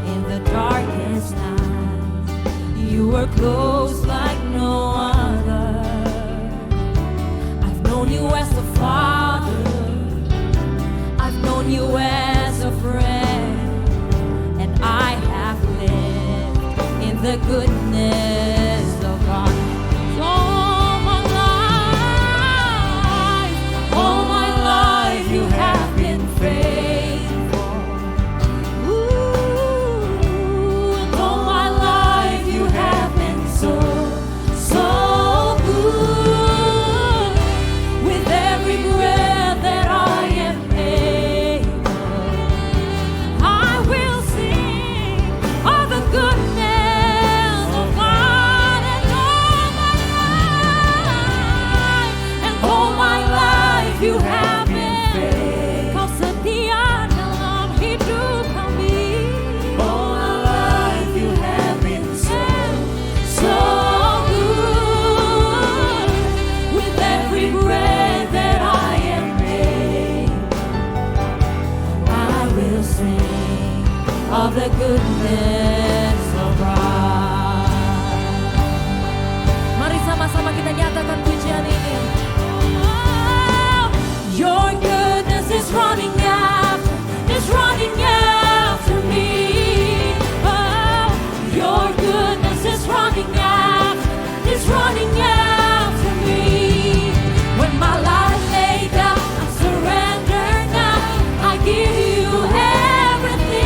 In the darkest night, you were close like no other. I've known you as a father. I've known you as a friend. And I have lived in the goodness of God. All my life you have been faithful. Ooh, and all my life you have been so, so good. With every breath that I am able, I will sing of the goodness of God. And all my life you have been faithful. Kau setia dalam hidup kami. All my life you have been so, so good. With every breath that I am able, I will sing of the goodness of God. Mari sama-sama kita nyatakan pujian ini. Your goodness is running after me. Oh, your goodness is running after me. When my life laid down, I surrender now. I give you everything.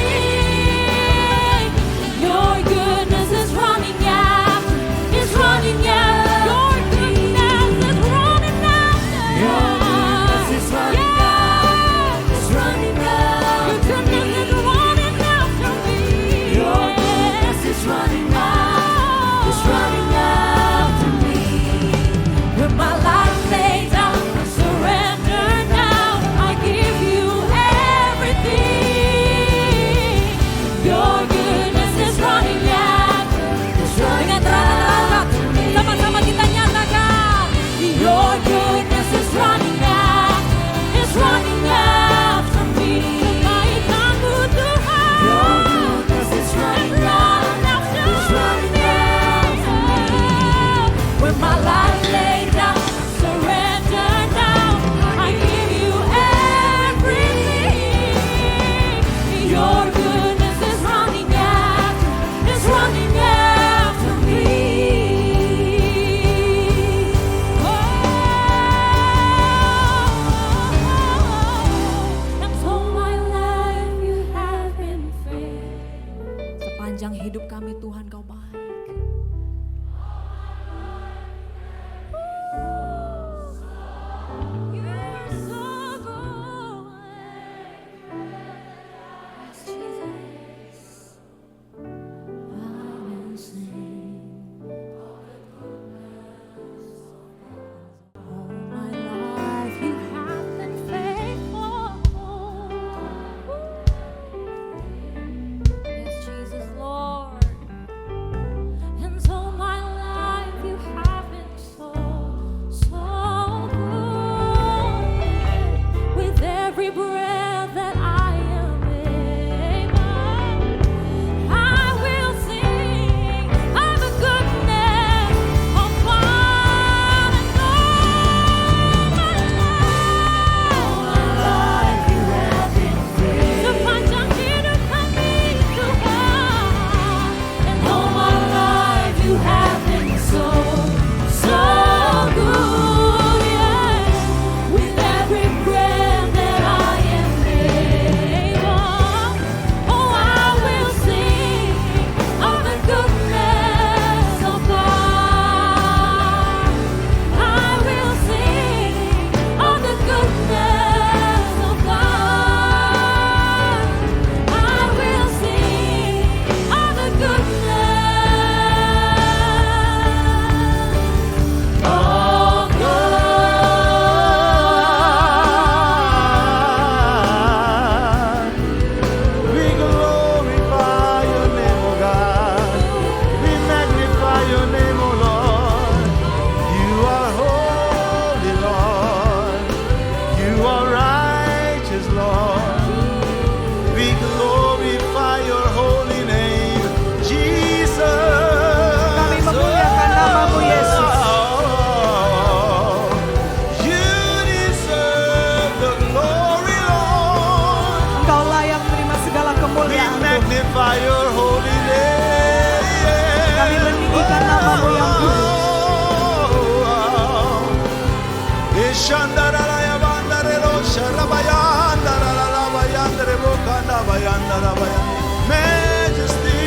Shandaraya bandarelo sharabayandaralabayandere bokandabayandarabayan. Majesty,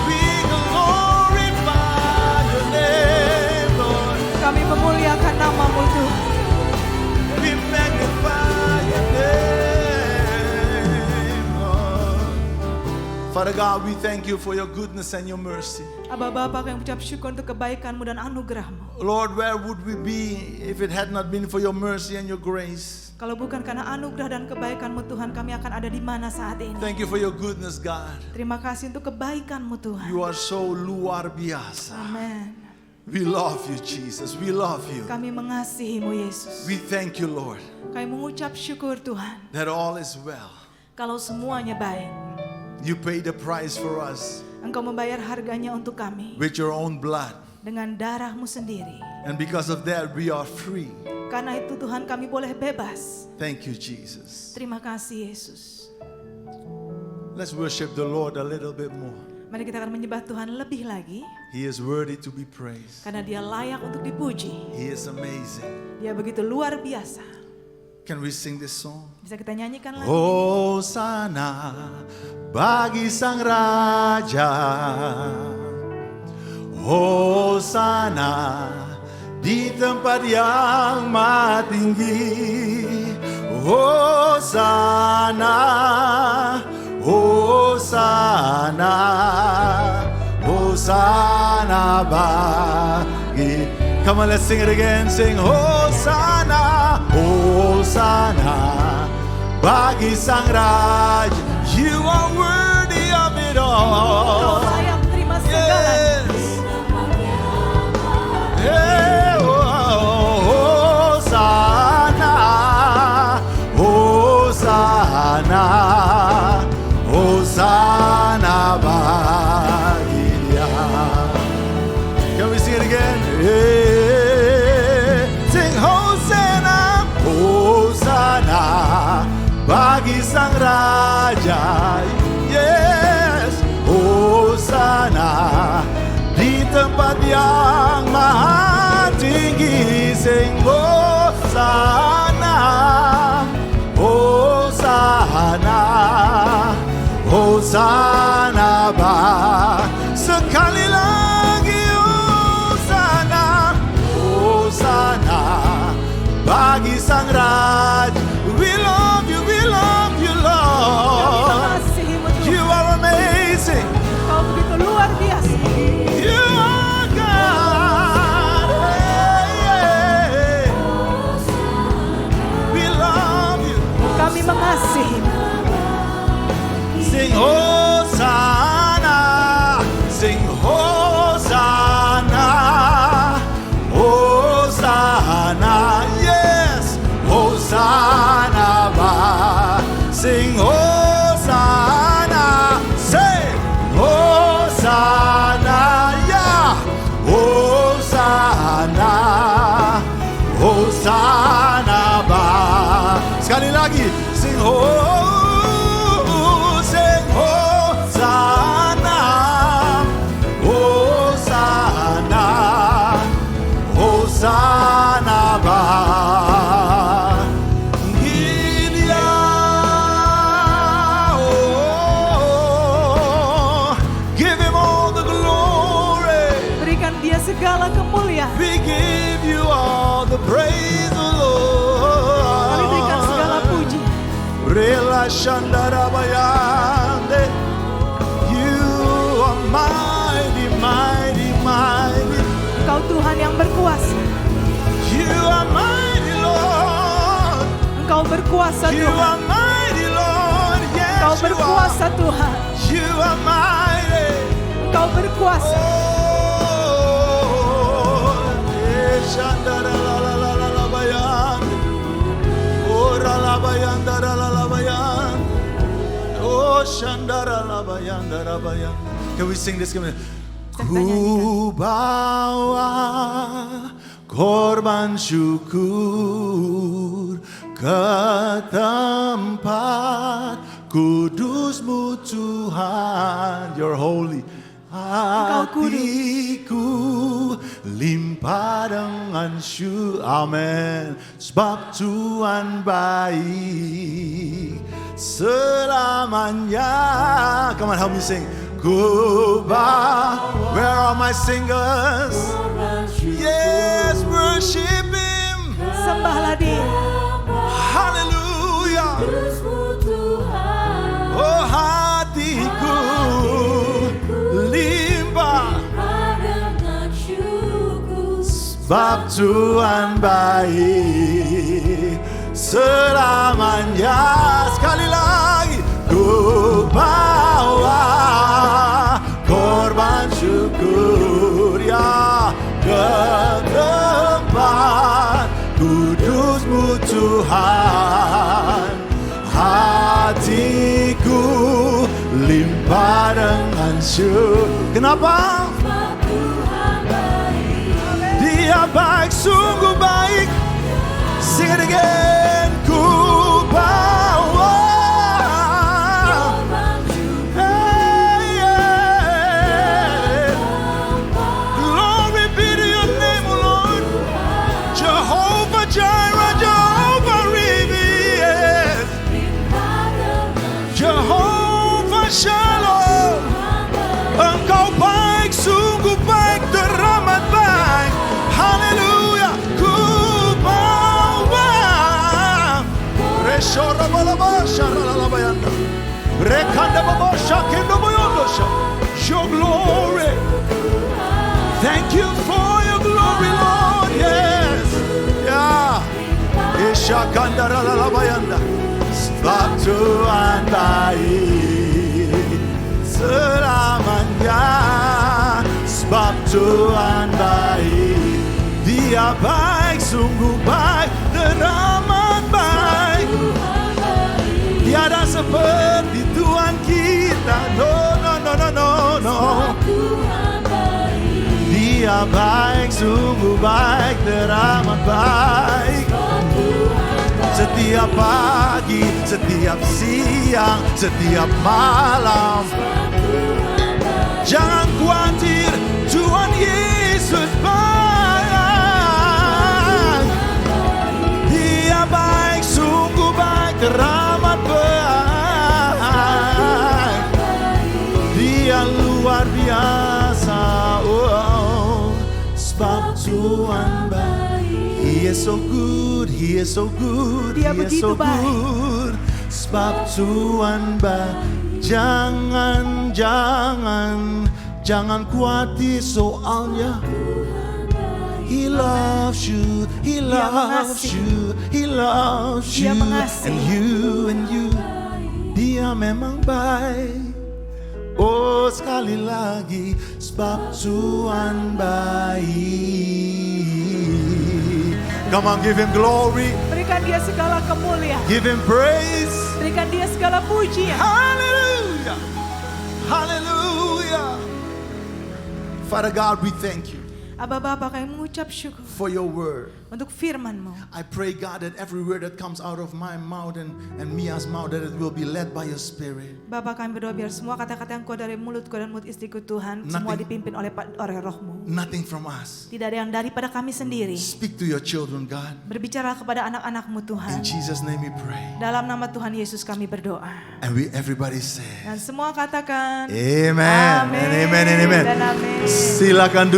we glorify your name, Lord. Kami memuliakan nama-Mu Tuhan. We magnify your name, Lord. Father God, we thank you for your goodness and your mercy. Aba Bapa, kami ucap syukur untuk kebaikan-Mu dan anugerah-Mu. Lord, where would we be if it had not been for your mercy and your grace? Kalau bukan karena anugerah dan kebaikan-Mu Tuhan, kami akan ada di mana saat ini. Thank you for your goodness, God. Terima kasih untuk kebaikan-Mu Tuhan. You are so luar biasa. Amin. We love you, Jesus. We love you. Kami mengasihi-Mu Yesus. We thank you, Lord, Kami mengucap syukur Tuhan. that all is well. Kalau semuanya baik, You paid the price for us Engkau membayar harganya untuk kami. with your own blood. Dengan darah-Mu sendiri. And because of that, we are free. Karena itu Tuhan, kami boleh bebas. Thank you, Jesus. Terima kasih Yesus. Let's worship the Lord a little bit more. Mari kita akan menyembah Tuhan lebih lagi. He is worthy to be praised. Karena Dia layak untuk dipuji. He is amazing. Dia begitu luar biasa. Can we sing this song? Bisa kita nyanyikan lagi. Hosana bagi sang raja. Hosana di tempat yang maha tinggi. Hosana, Hosana, Hosana bagi. Come on, let's sing it again. Sing Hosana, Hosana bagi sang raja. You are worthy of it Kau all. layak terima segalanya. Yeah, Hosana, Hosana, Hosana bagi Dia. Can we sing it again? Yeah. Sing Hosanna, Hosanna bagi sang raja. Yes, Hosanna di tempat yang maha tinggi. Sing Hosanna, Hosanna, Hosanna sekali lagi. Hosanna, Hosanna bagi sang raja. We love you, Lord. Mengasihi-Mu Tuhan. You are amazing. Kau begitu luar biasa. You are God. Hey, we love you. Kami mengasihi-Mu. Sing Hosanna, sing Hosanna, Hosanna, yes, Hosanna ba. Sing Hosanna, say Hosanna, yeah, Hosanna, Hosanna ba. Sekali lagi, sing sing Hosanna, Hosanna, Hosanna ba. Dia, oh, give him all the glory. Berikan Dia segala kemuliaan. We give you all the praise, Kami berikan segala Lord. puji. Rela Shandara Bayande. You are mighty, mighty, mighty. Kau Tuhan yang berkuasa. You are mighty, Lord. Engkau berkuasa You Tuhan. are mighty, Lord. Yes, Engkau you berkuasa are. Tuhan. You are mighty. Engkau berkuasa. Oh, Shandara la la la la la Bayande. Oh, la Bayanda la la Bayande. Oh, Shandara la Bayanda la Bayande. Can we sing this? Ku bawa korban syukur ke tempat kudus-Mu Tuhan. You're holy. Engkau kudus. Hatiku limpah limpah dengan syukur. Amin. Sebab Tuhan baik selamanya. Come on, help me sing. Go bow. Where are my singers? Yes, worship Him. Sembahlah Dia. Hallelujah. Oh, hatiku limpah sebab Tuhan baik selamanya. Sekali lagi, ku bawa korban syukur ya ke tempat kudus-Mu Tuhan. Hatiku limpah dengan syukur. Kenapa? Dia baik, sungguh baik. Sing it again. Ku bawa. Hey, yeah. Glory be to your name, O Lord. Jehovah Jireh, Jehovah Rivi, yes. Jehovah Shalom. Engkau baik, sungguh baik, teramat baik. Haleluya. Ku bawa Reshora balaba sharalabayanda. Rekanda baba shakendo boyondo sha. Your glory. Thank you for your glory, Lord. Yes. Yeah. Ishakanda ralalabayanda. Sebab Tuhan baik selamanya. Sebab Tuhan baik. Dia baik, sungguh baik, teramat baik. Tiada seperti Tuhan kita. No, no, no, no, no, no. Dia baik, sungguh baik, teramat baik. Setiap pagi, setiap siang, setiap malam. Jangan khawatir, Tuhan Yesus baik. Dia baik, sungguh baik, teramat baik. Dia luar biasa, oh, sebab Tuhan baik. He is so good, He is so good, Dia He is so begitu baik. good. Sebab Tuhan baik. Jangan khawatir soalnya. He loves you, He loves you, He loves Dia you, mengasihi. and you. Dia memang baik. Oh, sekali lagi, sebab Tuhan baik. Come on, give Him glory, Berikan Dia segala kemuliaan. give Him praise. Berikan Dia segala pujian. Hallelujah, hallelujah. Father God, we thank you Aba Bapa, kami mengucap syukur for your word. untuk firman-Mu. I pray, God, that every word that comes out of my mouth and Mia's mouth, that it will be led by your spirit. Bapa, kami berdoa biar semua kata-kata yang Kau dari mulutku dan mulut istriku Tuhan, semua Nothing. dipimpin oleh Roh-Mu. Nothing from us. Tidak ada yang daripada kami sendiri. Speak to your children, God. Berbicara kepada anak-anak-Mu Tuhan. In Jesus' name we pray. Dalam nama Tuhan Yesus kami berdoa. And everybody say, Dan semua katakan, Amen. Amin. And amen and amen. Dan amin. Silakan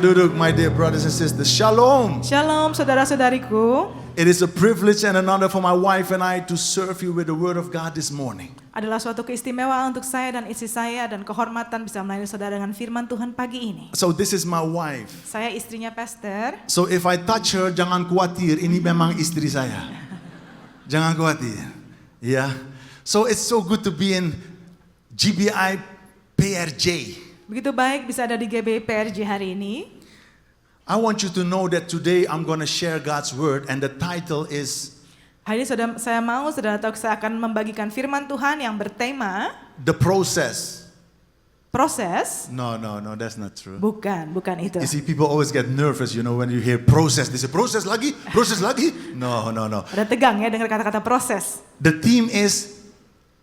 duduk, my dear brothers and sisters. Shalom. Shalom saudara-saudariku. It is a privilege and an honor for my wife and I to serve you with the word of God this morning. Adalah suatu keistimewaan untuk saya dan istri saya dan kehormatan bisa melayani saudara dengan firman Tuhan pagi ini. So this is my wife. Saya istrinya pastor. So if I touch her, jangan khawatir, ini memang istri saya. Jangan khawatir. Yeah. So it's so good to be in GBI PRJ. Begitu baik bisa ada di GBI PRJ hari ini. I want you to know that today I'm going to share God's word and the title is Hari ini saya mau saudara tahu saya akan membagikan firman Tuhan yang bertema The Process. proses. No, that's not true. Bukan itu. You see, people always get nervous, you know, when you hear process. They say, proses lagi? No. Ada tegang ya dengar kata-kata proses. The theme is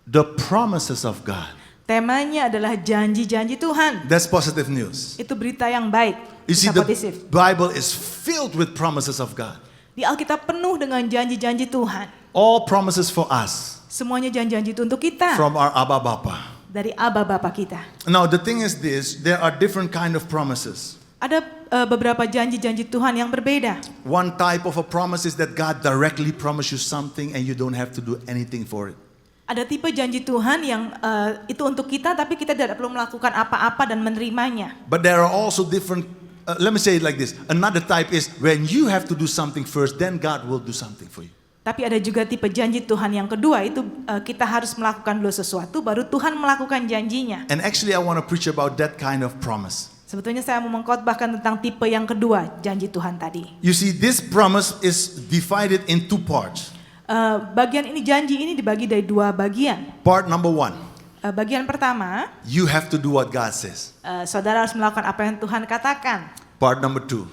the promises of God. Temanya adalah janji-janji Tuhan. That's positive news. Itu berita yang baik, You see, berita the positif. Bible is filled with promises of God. Di Alkitab penuh dengan janji-janji Tuhan. All promises for us Semuanya janji-janji itu untuk kita. from our Abba Bapa. Dari Aba Bapa kita. Now the thing is this, there are different kind of promises. Ada beberapa janji-janji Tuhan yang berbeda. One type of a promise is that God directly promise you something and you don't have to do anything for it. Ada tipe janji Tuhan yang itu untuk kita tapi kita tidak perlu melakukan apa-apa dan menerimanya. But there are also different, let me say it like this. Another type is when you have to do something first, then God will do something for you. Tapi ada juga tipe janji Tuhan yang kedua, itu kita harus melakukan dulu sesuatu baru Tuhan melakukan janjinya. And actually I want to preach about that kind of promise. Sebetulnya saya mau mengkhotbahkan tentang tipe yang kedua, janji Tuhan tadi. You see, this promise is divided in two parts. Bagian ini, janji ini dibagi dari dua bagian. Part number one, Bagian pertama, you have to do what God says. saudara harus melakukan apa yang Tuhan katakan. Part number two,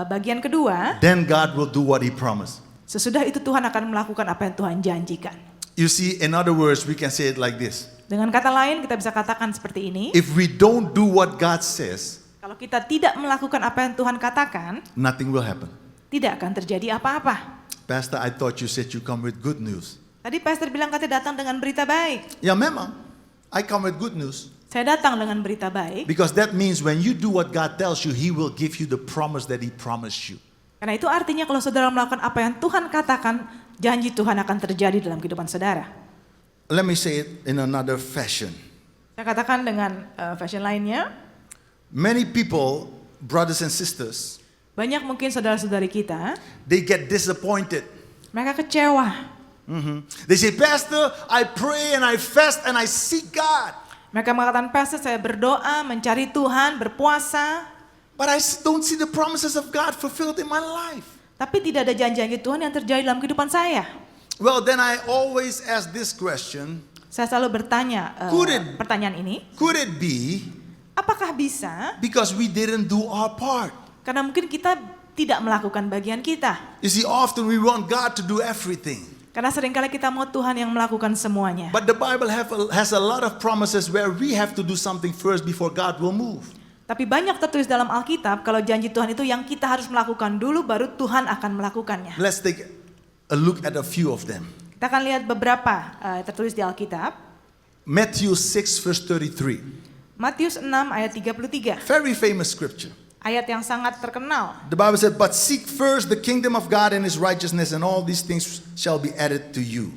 Bagian kedua, then God will do what He promised. sesudah itu Tuhan akan melakukan apa yang Tuhan janjikan. You see, in other words, we can say it like this. Dengan kata lain, kita bisa katakan seperti ini. If we don't do what God says, Kalau kita tidak melakukan apa yang Tuhan katakan, nothing will happen. tidak akan terjadi apa-apa. Pastor, I thought you said you come with good news. Tadi pastor bilang katanya datang dengan berita baik. Yeah, memang. I come with good news. Saya datang dengan berita baik. Because that means when you do what God tells you, He will give you the promise that He promised you. Karena itu artinya kalau saudara melakukan apa yang Tuhan katakan, janji Tuhan akan terjadi dalam kehidupan saudara. Let me say it in another fashion. Saya katakan dengan fashion lainnya, Many people, brothers and sisters, banyak mungkin saudara-saudari kita, they get disappointed. mereka kecewa. They say, Pastor, I pray and I fast and I seek God. Mereka mengatakan, pastor saya berdoa, mencari Tuhan, berpuasa, But I don't see the promises of God fulfilled in my life. tapi tidak ada janji-janji Tuhan yang terjadi dalam kehidupan saya. Well, then I always ask this question. Saya selalu bertanya pertanyaan ini, Could it be apakah bisa because we didn't do our part? karena mungkin kita tidak melakukan bagian kita. You see, often we want God to do everything. Karena seringkali kita mau Tuhan yang melakukan semuanya. But the Bible has a lot of promises where we have to do something first before God will move. Tapi banyak tertulis dalam Alkitab kalau janji Tuhan itu yang kita harus melakukan dulu baru Tuhan akan melakukannya. Let's take a look at a few of them. Kita akan lihat beberapa tertulis di Alkitab. Matthew 6 verse 33. Matius 6 ayat 33. Very famous scripture. Ayat yang sangat terkenal. The Bible said, but seek first the kingdom of God and His righteousness, and all these things shall be added to you.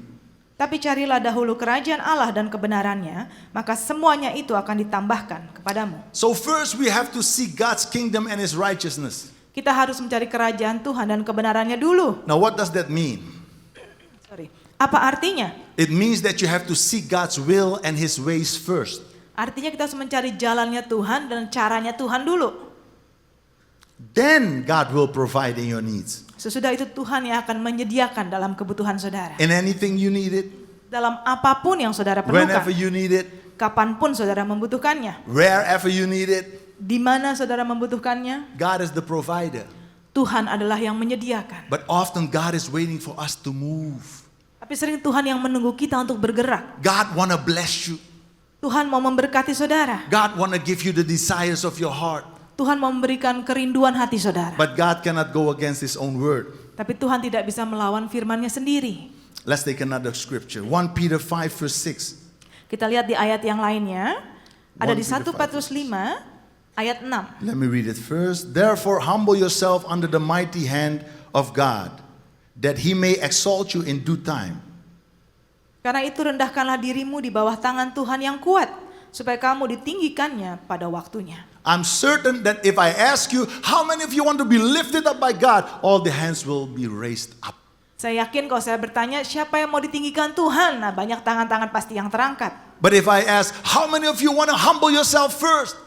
Tapi carilah dahulu kerajaan Allah dan kebenarannya, maka semuanya itu akan ditambahkan kepadamu. So first we have to seek God's kingdom and His righteousness. Kita harus mencari kerajaan Tuhan dan kebenarannya dulu. Now what does that mean? Apa artinya? It means that you have to seek God's will and His ways first. Artinya kita harus mencari jalannya Tuhan dan caranya Tuhan dulu. Then God will provide in your needs. Sesudah itu Tuhan yang akan menyediakan dalam kebutuhan saudara. In anything you need it, Dalam apapun yang saudara whenever perlukan. you need it, Kapanpun saudara membutuhkannya. wherever you need it, Di mana saudara membutuhkannya, God is the provider. Tuhan adalah yang menyediakan. But often God is waiting for us to move. Tapi sering Tuhan yang menunggu kita untuk bergerak. God wanna bless you. Tuhan mau memberkati saudara. God wanna give you the desires of your heart. Tuhan mau memberikan kerinduan hati saudara. But God cannot go against His own word. Tapi Tuhan tidak bisa melawan firman-Nya sendiri. Let's take another scripture. 1 Peter 5 verse 6. Kita lihat di ayat yang lainnya. Ada 1 di Peter 1 Petrus 5 ayat 6. Let me read it first. Therefore humble yourself under the mighty hand of God, that He may exalt you in due time. Karena itu rendahkanlah dirimu di bawah tangan Tuhan yang kuat, supaya kamu ditinggikannya pada waktunya. I'm certain that if I ask you, how many of you want to be lifted up by God? All the hands will be raised up. Saya yakin kalau saya bertanya siapa yang mau ditinggikan Tuhan, nah banyak tangan-tangan pasti yang terangkat. But if I ask, how many of you want to humble yourself first?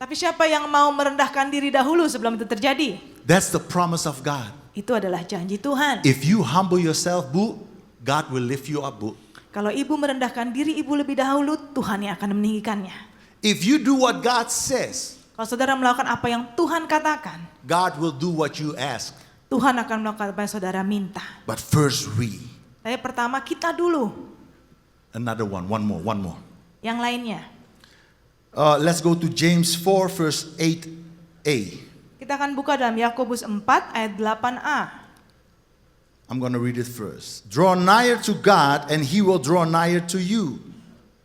Tapi siapa yang mau merendahkan diri dahulu sebelum itu terjadi? That's the promise of God. Itu adalah janji Tuhan. If you humble yourself, Bu, God will lift you up, Bu. Kalau ibu merendahkan diri ibu lebih dahulu, Tuhan yang akan meninggikannya. If you do what God says, Kalau saudara melakukan apa yang Tuhan katakan, God will do what you ask. Tuhan akan melakukan apa yang saudara minta. But first we. Tapi pertama kita dulu. Another one more. Yang lainnya. Let's go to James 4 verse 8a. Kita akan buka dalam Yakobus 4 ayat 8a. I'm going to read it first. Draw nigher to God and he will draw nigher to you.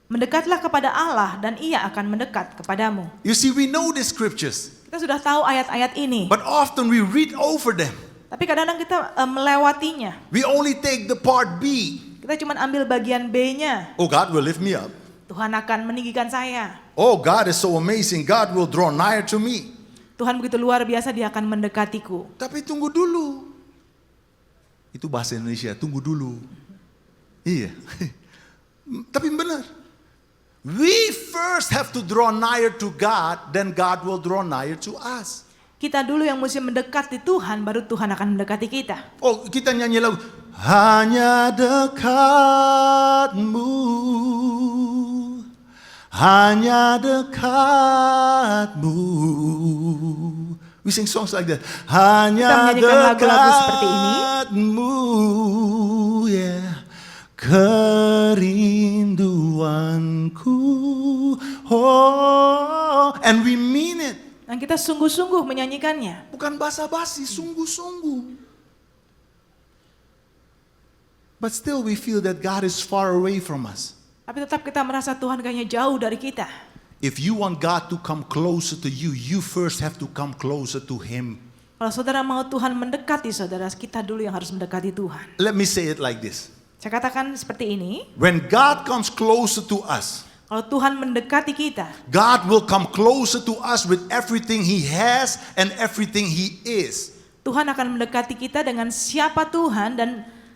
Mendekatlah kepada Allah dan ia akan mendekat kepadamu. You see, we know the scriptures, Kita sudah tahu ayat-ayat ini. but often we read over them. Tapi kadang-kadang kita melewatinya. We only take the part B. Kita cuma ambil bagian B-nya. Oh, God will lift me up. Tuhan akan meninggikan saya. Oh, God is so amazing. God will draw nigher to me. Tuhan begitu luar biasa, dia akan mendekatiku. Tapi tunggu dulu. Itu bahasa Indonesia, tunggu dulu. Iya. Tapi benar. We first have to draw nigher to God, then God will draw nigher to us. Kita dulu yang mesti mendekati Tuhan, baru Tuhan akan mendekati kita. Oh, kita nyanyi lagu. Hanya dekatmu, hanya dekatmu. We sing songs like that. Hanya menyanyikan lagu-lagu seperti ini. dekatmu, yeah. Kerinduanku, oh, and we mean it. Dan kita sungguh-sungguh menyanyikannya. Bukan basa-basi, sungguh-sungguh. But still we feel that God is far away from us. Tapi tetap kita merasa Tuhan kayaknya jauh dari kita. If you want God to come closer to you, you first have to come closer to Him. Kalau saudara mau Tuhan mendekati saudara, kita dulu yang harus mendekati Tuhan. Let me say it like this. Saya katakan seperti ini, When God comes closer to us, kalau Tuhan mendekati kita, God will come closer to us with everything He has and everything He is. Tuhan akan mendekati kita dengan siapa Tuhan dan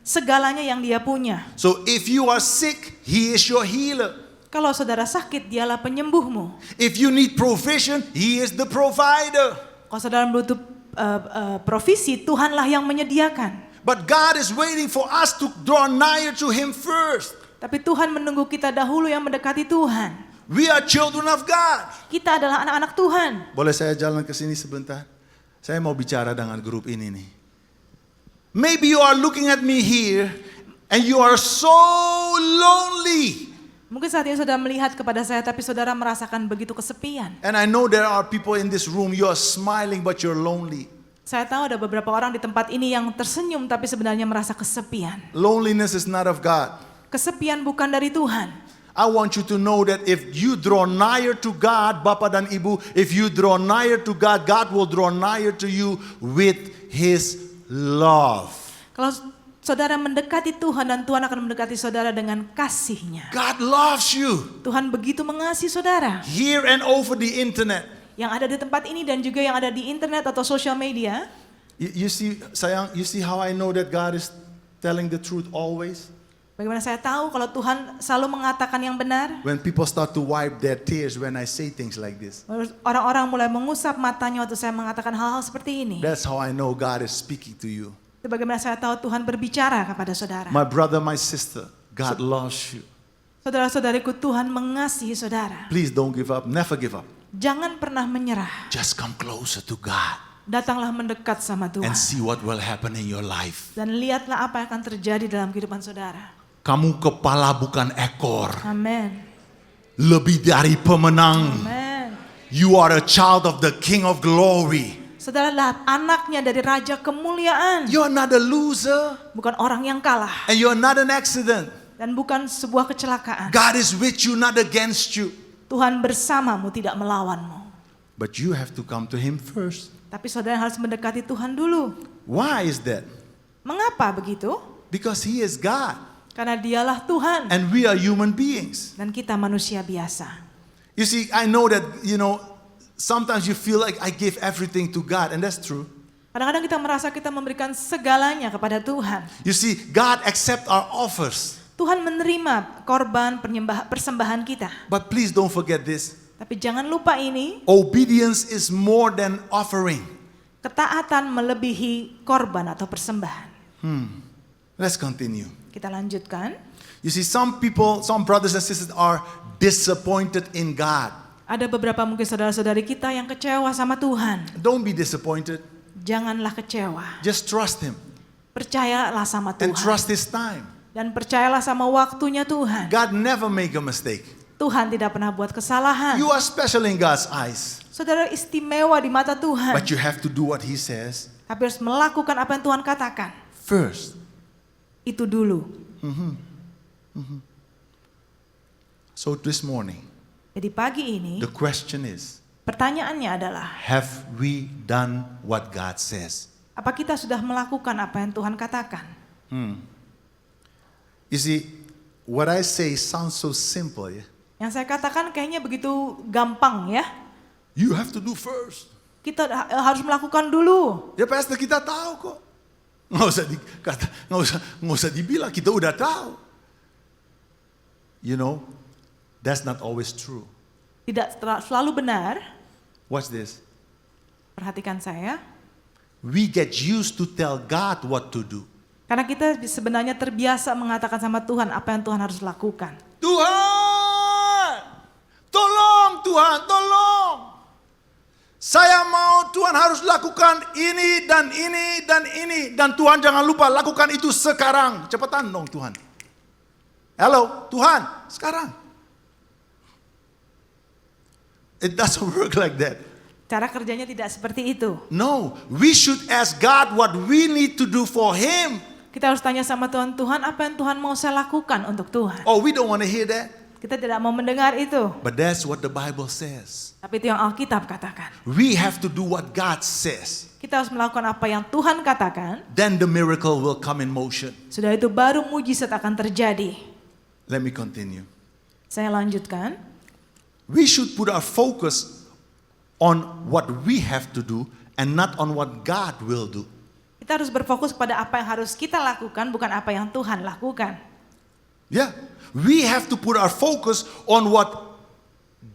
segalanya yang Dia punya. So if you are sick, He is your healer. Kalau saudara sakit, Dialah penyembuhmu. If you need provision, He is the provider. Kalau saudara butuh provisi, Tuhanlah yang menyediakan. But God is waiting for us to draw nigher to Him first. Tapi Tuhan menunggu kita dahulu yang mendekati Tuhan. We are children of God. Kita adalah anak-anak Tuhan. Boleh saya jalan ke sini sebentar? Saya mau bicara dengan grup ini nih. Maybe you are looking at me here and you are so lonely. Mungkin saat ini saudara melihat kepada saya, tapi saudara merasakan begitu kesepian. And I know there are people in this room, you are smiling but you're lonely. Saya tahu ada beberapa orang di tempat ini yang tersenyum tapi sebenarnya merasa kesepian. Loneliness is not of God. Kesepian bukan dari Tuhan. I want you to know that if you draw nigher to God, Bapak dan Ibu, if you draw nigher to God, God will draw nigher to you with His love. Kalau saudara mendekati Tuhan dan Tuhan akan mendekati saudara dengan kasih-Nya. God loves you. Tuhan begitu mengasihi saudara. Here and over the internet. Yang ada di tempat ini dan juga yang ada di internet atau social media. You see, sayang, you see how I know that God is telling the truth always? Bagaimana saya tahu kalau Tuhan selalu mengatakan yang benar? When people start to wipe their tears when I say things like this. Orang-orang mulai mengusap matanya waktu saya mengatakan hal-hal seperti ini. That's how I know God is speaking to you. Itu bagaimana saya tahu Tuhan berbicara kepada saudara. My brother, my sister, God loves you. Saudara-saudariku, Tuhan mengasihi saudara. Please don't give up, never give up. Jangan pernah menyerah. Just come closer to God Datanglah mendekat sama Tuhan. and see what will happen in your life. Dan lihatlah apa yang akan terjadi dalam kehidupan saudara. Kamu kepala bukan ekor, Amin. lebih dari pemenang. Amin. You are a child of the King of Glory. Saudara adalah anaknya dari Raja Kemuliaan. You are not a loser Bukan orang yang kalah. and you are not an accident. Dan bukan sebuah kecelakaan. God is with you, not against you. Tuhan bersamamu, tidak melawanmu. But you have to come to Him first. Tapi saudara harus mendekati Tuhan dulu. Why is that? Mengapa begitu? Because He is God Karena Dialah Tuhan. and we are human beings. Dan kita manusia biasa. You see, I know that, sometimes you feel like I give everything to God, and that's true. Kadang-kadang kita merasa kita memberikan segalanya kepada Tuhan. You see, God accepts our offers. Tuhan menerima korban persembahan kita. But please don't forget this. Tapi jangan lupa ini, Obedience is more than offering. ketaatan melebihi korban atau persembahan. Let's continue. Kita lanjutkan. You see, some people, some brothers and sisters are disappointed in God. Ada beberapa mungkin saudara-saudari kita yang kecewa sama Tuhan. Don't be disappointed. Janganlah kecewa. Just trust Him Percayalah sama and Tuhan. trust His time. Dan percayalah sama waktunya Tuhan. God never make a mistake. Tuhan tidak pernah buat kesalahan. You are special in God's eyes. Saudara istimewa di mata Tuhan. But you have to do what He says Tapi harus melakukan apa yang Tuhan katakan. first. Itu dulu. So this morning, Jadi pagi ini the question is, pertanyaannya adalah, have we done what God says? apa kita sudah melakukan apa yang Tuhan katakan? You see, what I say sounds so simple. Yeah? Yang saya katakan kayaknya begitu gampang ya. You have to do first. Kita harus melakukan dulu. Ya pastor, kita tahu kok. Nggak usah dibilang, kita udah tahu. You know, that's not always true. Tidak selalu benar. Watch this. Perhatikan saya. We get used to tell God what to do. Karena kita sebenarnya terbiasa mengatakan sama Tuhan apa yang Tuhan harus lakukan. Tuhan, tolong Tuhan, tolong. Saya mau Tuhan harus lakukan ini dan ini dan ini. Dan Tuhan jangan lupa lakukan itu sekarang. Cepetan dong Tuhan. Halo Tuhan, sekarang. It doesn't work like that. Cara kerjanya tidak seperti itu. No, we should ask God what we need to do for Him. Kita harus tanya sama Tuhan, Tuhan apa yang Tuhan mau saya lakukan untuk Tuhan. Oh, we don't want to hear that. Kita tidak mau mendengar itu. But that's what the Bible says. Tapi itu yang Alkitab katakan. We have to do what God says. Kita harus melakukan apa yang Tuhan katakan. Then the miracle will come in motion. Sudah itu baru mujizat akan terjadi. Let me continue. Saya lanjutkan. We should put our focus on what we have to do and not on what God will do. Kita harus berfokus pada apa yang harus kita lakukan, bukan apa yang Tuhan lakukan. Yeah, we have to put our focus on what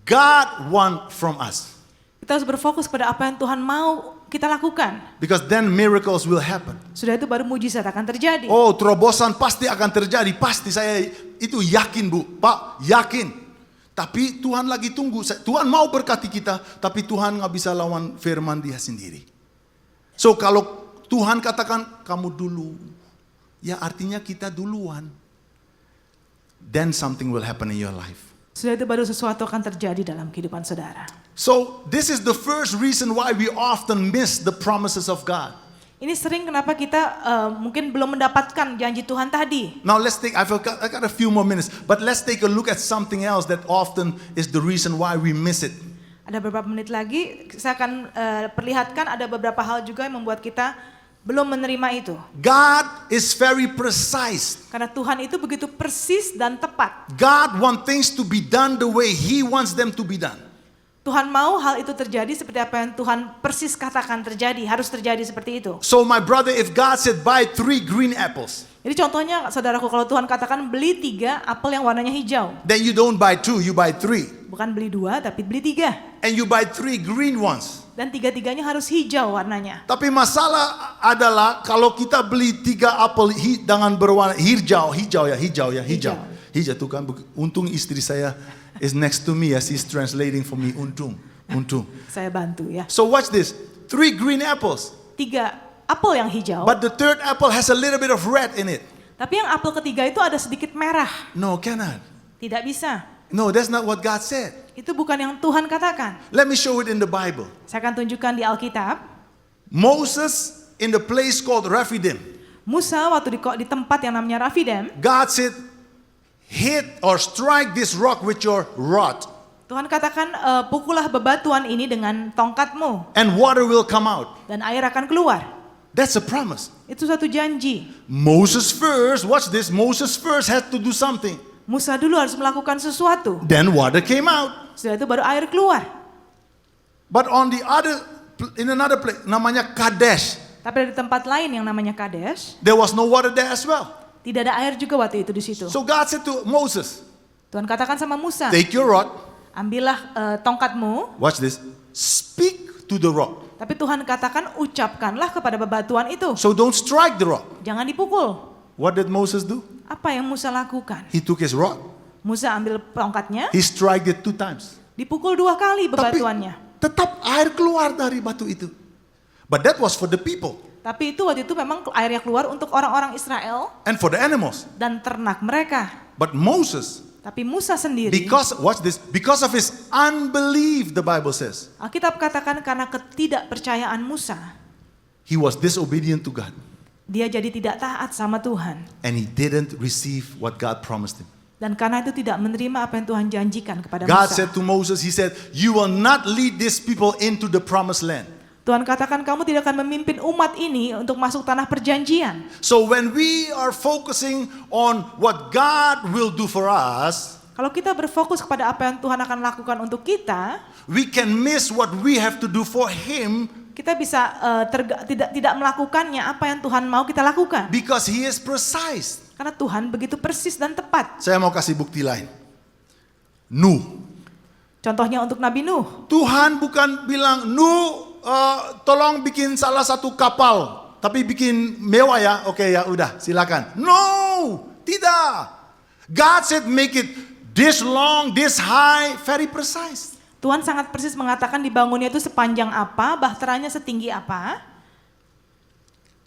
God wants from us. Kita harus berfokus pada apa yang Tuhan mau kita lakukan. Because then miracles will happen. Sudah itu baru mujizat akan terjadi. Oh, terobosan pasti akan terjadi. Pasti saya itu yakin Bu. Pak, yakin. Tapi Tuhan lagi tunggu. Tuhan mau berkati kita. Tapi Tuhan gak bisa lawan firman Dia sendiri. So kalau Tuhan katakan kamu dulu. Ya artinya kita duluan. Then something will happen in your life. Sudah itu baru sesuatu akan terjadi dalam kehidupan saudara. So this is the first reason why we often miss the promises of God. Ini sering kenapa kita mungkin belum mendapatkan janji Tuhan tadi. Now let's take, I got a few more minutes, but let's take a look at something else that often is the reason why we miss it. Ada beberapa menit lagi, saya akan perlihatkan ada beberapa hal juga yang membuat kita belum menerima itu. God is very precise. Karena Tuhan itu begitu persis dan tepat. God wants things to be done the way He wants them to be done. Tuhan mau hal itu terjadi seperti apa yang Tuhan persis katakan terjadi, harus terjadi seperti itu. So my brother, if God said buy 3 green apples, Jadi contohnya saudaraku, kalau Tuhan katakan beli 3 apel yang warnanya hijau. then you don't buy 2, you buy 3. Bukan beli 2 tapi beli 3. And you buy 3 green ones. Dan 3-tiganya harus hijau warnanya. Tapi masalah adalah kalau kita beli 3 apel dengan berwarna hijau itu kan, untung istri saya is next to me as he's translating for me, untung. Saya bantu ya. So watch this, 3 green apples. 3 apel yang hijau. But the third apple has a little bit of red in it. Tapi yang apel ketiga itu ada sedikit merah. No, cannot. Tidak bisa. No, that's not what God said. Itu bukan yang Tuhan katakan. Let me show it in the Bible. Saya akan tunjukkan di Alkitab. Moses in the place called Rephidim. Musa waktu di tempat yang namanya Rephidim. God said, hit or strike this rock with your rod. Tuhan katakan pukullah bebatuan ini dengan tongkatmu. And water will come out. Dan air akan keluar. That's a promise. Itu satu janji. Moses first, watch this, Moses first had to do something. Musa dulu harus melakukan sesuatu. Then water came out. Setelah itu baru air keluar. But in another place, namanya Kadesh, Tapi di tempat lain yang namanya Kadesh, there was no water there as well. tidak ada air juga waktu itu di situ. So God said to Moses, Tuhan katakan sama Musa, take your rod, ambillah tongkatmu. watch this, speak to the rock. Tapi Tuhan katakan ucapkanlah kepada bebatuan itu. So don't strike the rock. Jangan dipukul. What did Moses do? Apa yang Musa lakukan? He took his rod, Musa ambil tongkatnya, he struck it 2 times. dipukul 2 kali Tapi bebatuannya. tetap air keluar dari batu itu. But that was for the people Tapi itu waktu itu memang airnya keluar untuk orang-orang Israel and for the animals. dan ternak mereka. But Moses, Tapi Musa sendiri, watch this, because of his unbelief, the Bible says, Alkitab katakan karena ketidakpercayaan Musa, he was disobedient to God. dia jadi tidak taat sama Tuhan. And he didn't receive what God promised him. Dan karena itu tidak menerima apa yang Tuhan janjikan kepada God Musa. said to Moses, he said, you will not lead these people into the promised land. Tuhan katakan kamu tidak akan memimpin umat ini untuk masuk tanah perjanjian. So when we are focusing on what God will do for us, Kalau kita berfokus kepada apa yang Tuhan akan lakukan untuk kita, we can miss what we have to do for him kita bisa tidak melakukannya apa yang Tuhan mau kita lakukan. because he is precise. Karena Tuhan begitu persis dan tepat. Saya mau kasih bukti lain. Nuh. Contohnya untuk Nabi Nuh. Tuhan bukan bilang, Nuh tolong bikin salah satu kapal, tapi bikin mewah ya, oke ya udah silakan. No, tidak. God said make it this long, this high, very precise. Tuhan sangat persis mengatakan dibangunnya itu sepanjang apa, bahteranya setinggi apa.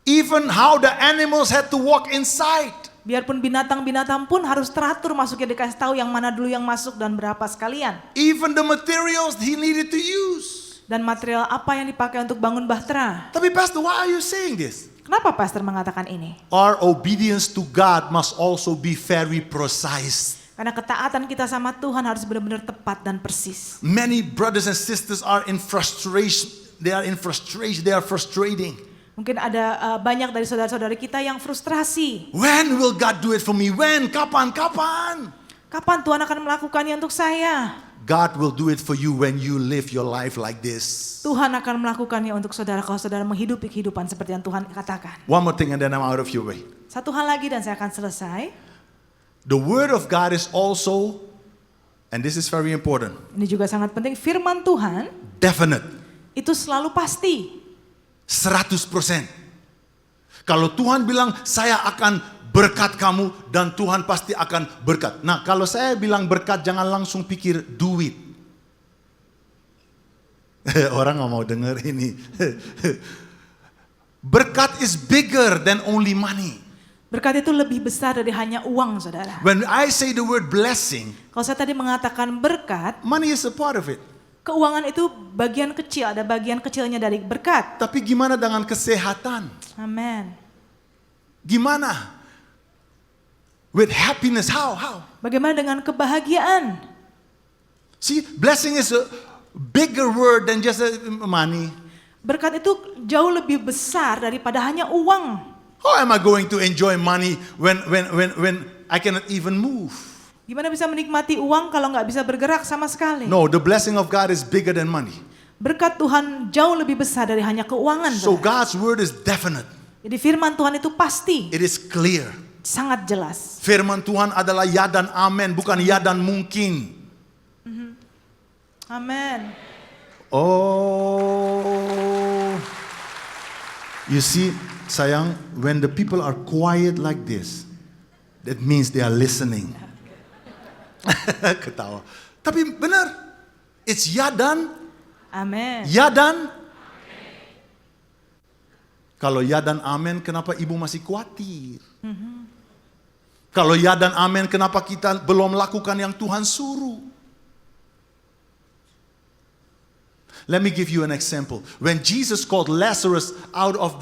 Even how the animals had to walk inside. Biarpun binatang-binatang pun harus teratur masuknya, dikasih tahu yang mana dulu yang masuk dan berapa sekalian. Even the materials he needed to use. Dan material apa yang dipakai untuk bangun bahtera. Tapi Pastor, why are you saying this? Kenapa pastor mengatakan ini? Our obedience to God must also be very precise. Karena ketaatan kita sama Tuhan harus benar-benar tepat dan persis. Many brothers and sisters are in frustration. They are in frustration. They are frustrating. Mungkin ada banyak dari saudara-saudari kita yang frustrasi. When will God do it for me? When? Kapan? Kapan? Kapan Tuhan akan melakukannya untuk saya? God will do it for you when you live your life like this. Tuhan akan melakukannya untuk saudara kalau saudara menghidupi kehidupan seperti yang Tuhan katakan. One more thing and then I'm out of your way. Satu hal lagi dan saya akan selesai. The word of God is also, and this is very important, Ini juga sangat penting, firman Tuhan definite. itu selalu pasti. 100%. Kalau Tuhan bilang saya akan berkat kamu dan Tuhan pasti akan berkat. Nah, kalau saya bilang berkat jangan langsung pikir duit. Orang nggak mau dengar ini. Berkat is bigger than only money. Berkat itu lebih besar dari hanya uang, saudara. When I say the word blessing, Kalau saya tadi mengatakan berkat, money is a part of it. keuangan itu bagian kecil, ada bagian kecilnya dari berkat. Tapi gimana dengan kesehatan? Amin. Gimana? With happiness, how? Bagaimana dengan kebahagiaan? See, blessing is a bigger word than just money. Berkat itu jauh lebih besar daripada hanya uang. How am I going to enjoy money when I cannot even move? Gimana bisa menikmati uang kalau nggak bisa bergerak sama sekali? No, the blessing of God is bigger than money. Berkat Tuhan jauh lebih besar dari hanya keuangan. So saudara. God's word is definite. Jadi firman Tuhan itu pasti, It is clear. sangat jelas. Firman Tuhan adalah ya dan amen, bukan ya dan mungkin. Amin. Oh, you see, sayang, when the people are quiet like this, that means they are listening. Ketawa. Tapi benar, it's ya dan, Amin. ya dan. Kalau ya dan amen, kenapa ibu masih khawatir? Kalau ya dan amen, kenapa kita belum lakukan yang Tuhan suruh? Let me give you an example. When Jesus called Lazarus out of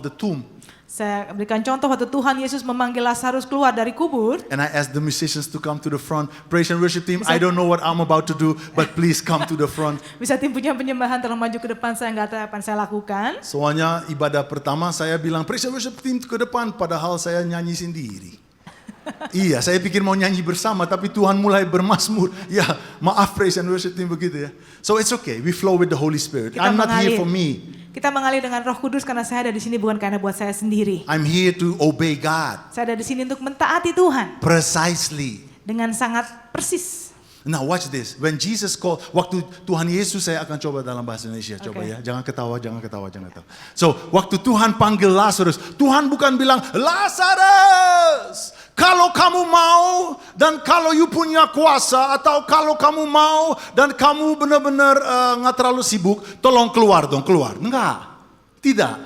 the tomb, Saya berikan contoh waktu Tuhan Yesus memanggil Lazarus keluar dari kubur. and I asked the musicians to come to the front. Praise and worship team, I don't know what I'm about to do, but please come to the front. Bisa tim punya penyembahan tolong maju ke depan, saya nggak tahu apa yang saya lakukan. Soalnya ibadah pertama saya bilang praise and worship team ke depan, padahal saya nyanyi sendiri. Iya, saya pikir mau nyanyi bersama, tapi Tuhan mulai bermazmur. Ya, maaf praise and worship team begitu ya. So it's okay, we flow with the Holy Spirit. I'm not here for me. Kita mengalir dengan Roh Kudus karena saya ada di sini bukan karena buat saya sendiri. I'm here to obey God Saya ada di sini untuk mentaati Tuhan precisely. dengan sangat persis. Now watch this. When Jesus called, waktu Tuhan Yesus, saya akan coba dalam bahasa Indonesia, coba Okay. ya. Jangan ketawa. So, waktu Tuhan panggil Lazarus, Tuhan bukan bilang, Lazarus, kalau kamu mau dan kalau you punya kuasa atau kalau kamu mau dan kamu benar-benar nggak terlalu sibuk, tolong keluar dong, keluar. Enggak, tidak.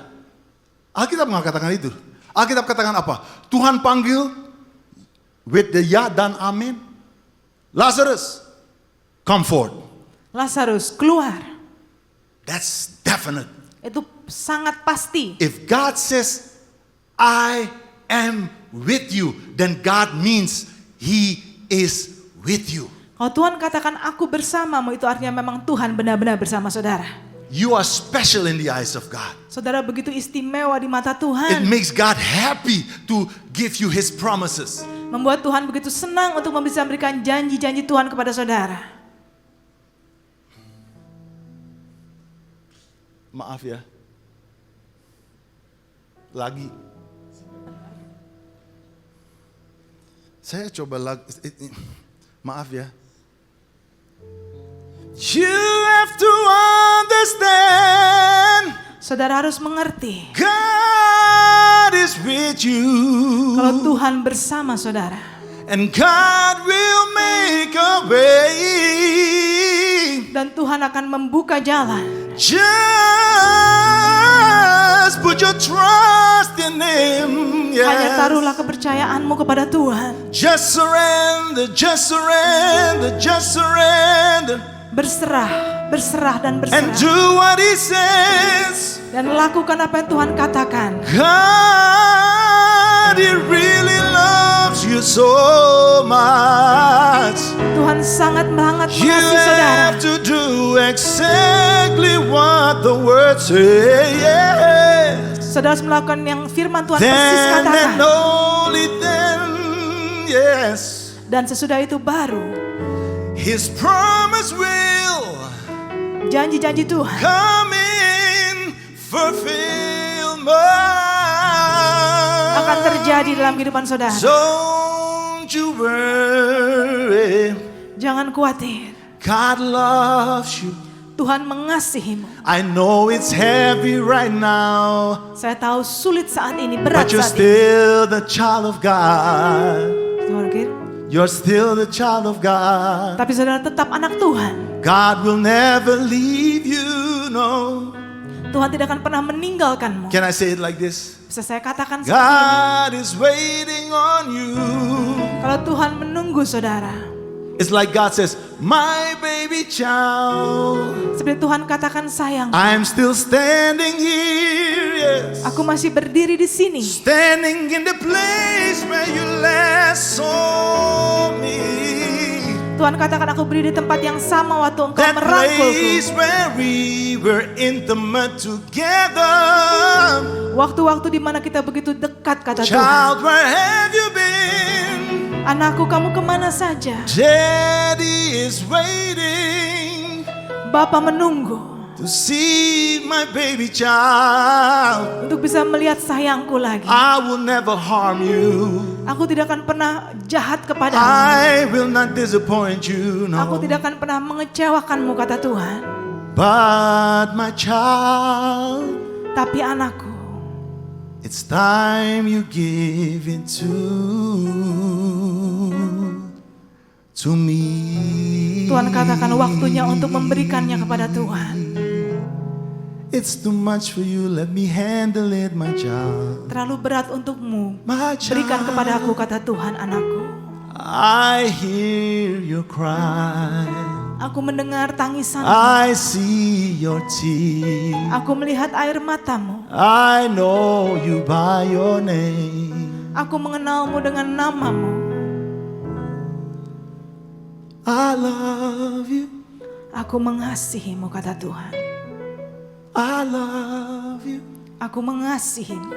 Alkitab nggak katakan itu. Alkitab katakan apa? Tuhan panggil with the ya dan amin. Lazarus, come forth. Lazarus, keluar. That's definite. Itu sangat pasti. If God says, I am with you, then God means He is with you. Kalau Tuhan katakan aku bersamamu, itu artinya memang Tuhan benar-benar bersama saudara. You are special in the eyes of God. Saudara begitu istimewa di mata It Tuhan. makes God happy to give you His promises. Membuat Tuhan begitu senang untuk bisa memberikan janji-janji Tuhan kepada saudara. Maaf ya. Lagi. Saya coba lagi. Maaf ya. You have to understand. Saudara harus mengerti. God is with you. Kalau Tuhan bersama saudara. And God will make a way. Dan Tuhan akan membuka jalan. Just put your trust in Him. Yes. Hanya taruhlah kepercayaanmu kepada Tuhan. Just surrender, just surrender, just surrender. Berserah, berserah dan And berserah. do what He says. Dan lakukan apa yang Tuhan katakan. God, He really loves you so much. Tuhan sangat You mengasihi saudara. have to do exactly what the word says. Yes. Saudara harus melakukan yang firman Tuhan persis Then katakan. and only then, yes, Dan sesudah itu baru His promise will janji-janji Tuhan come in fulfillment. akan terjadi dalam kehidupan saudara. Don't you worry, Jangan khawatir. God loves you. Tuhan mengasihimu. I know it's heavy right now, Saya tahu sulit saat ini, berat but you're saat ini. still the child of God. Tuhan, You're still the child of God. tapi saudara tetap anak Tuhan. God will never leave you, no. Tuhan tidak akan pernah meninggalkanmu. Can I say it like this? Bisa saya katakan seperti ini. God is waiting on you. Kalau Tuhan menunggu saudara. It's like God says, my baby child, Seperti Tuhan katakan sayang. I'm still standing here, yes. Aku masih berdiri di sini. Standing in the place where you last saw me. Tuhan katakan aku berdiri di tempat yang sama waktu engkau That merangkulku. place where we were intimate together. Waktu-waktu di mana kita begitu dekat kata Tuhan. Child, where have you been? Anakku, kamu kemana saja? Daddy is waiting Bapa menunggu to see my baby child. untuk bisa melihat sayangku lagi. I will never harm you. Aku tidak akan pernah jahat kepadamu. I will not disappoint you, Aku no. tidak akan pernah mengecewakanmu kata Tuhan. But my child, Tapi anakku, it's time you give it to me. Tuhan katakan waktunya untuk memberikannya kepada Tuhan. It's too much for you, let me handle it, my child. Terlalu berat untukmu. My child, Berikan kepada aku kata Tuhan, anakku. I hear you cry. Aku mendengar tangisanmu. I see your tears. Aku melihat air matamu. I know you by your name. Aku mengenalmu dengan namamu. I love you. Aku mengasihimu kata Tuhan. I love you. Aku mengasihimu.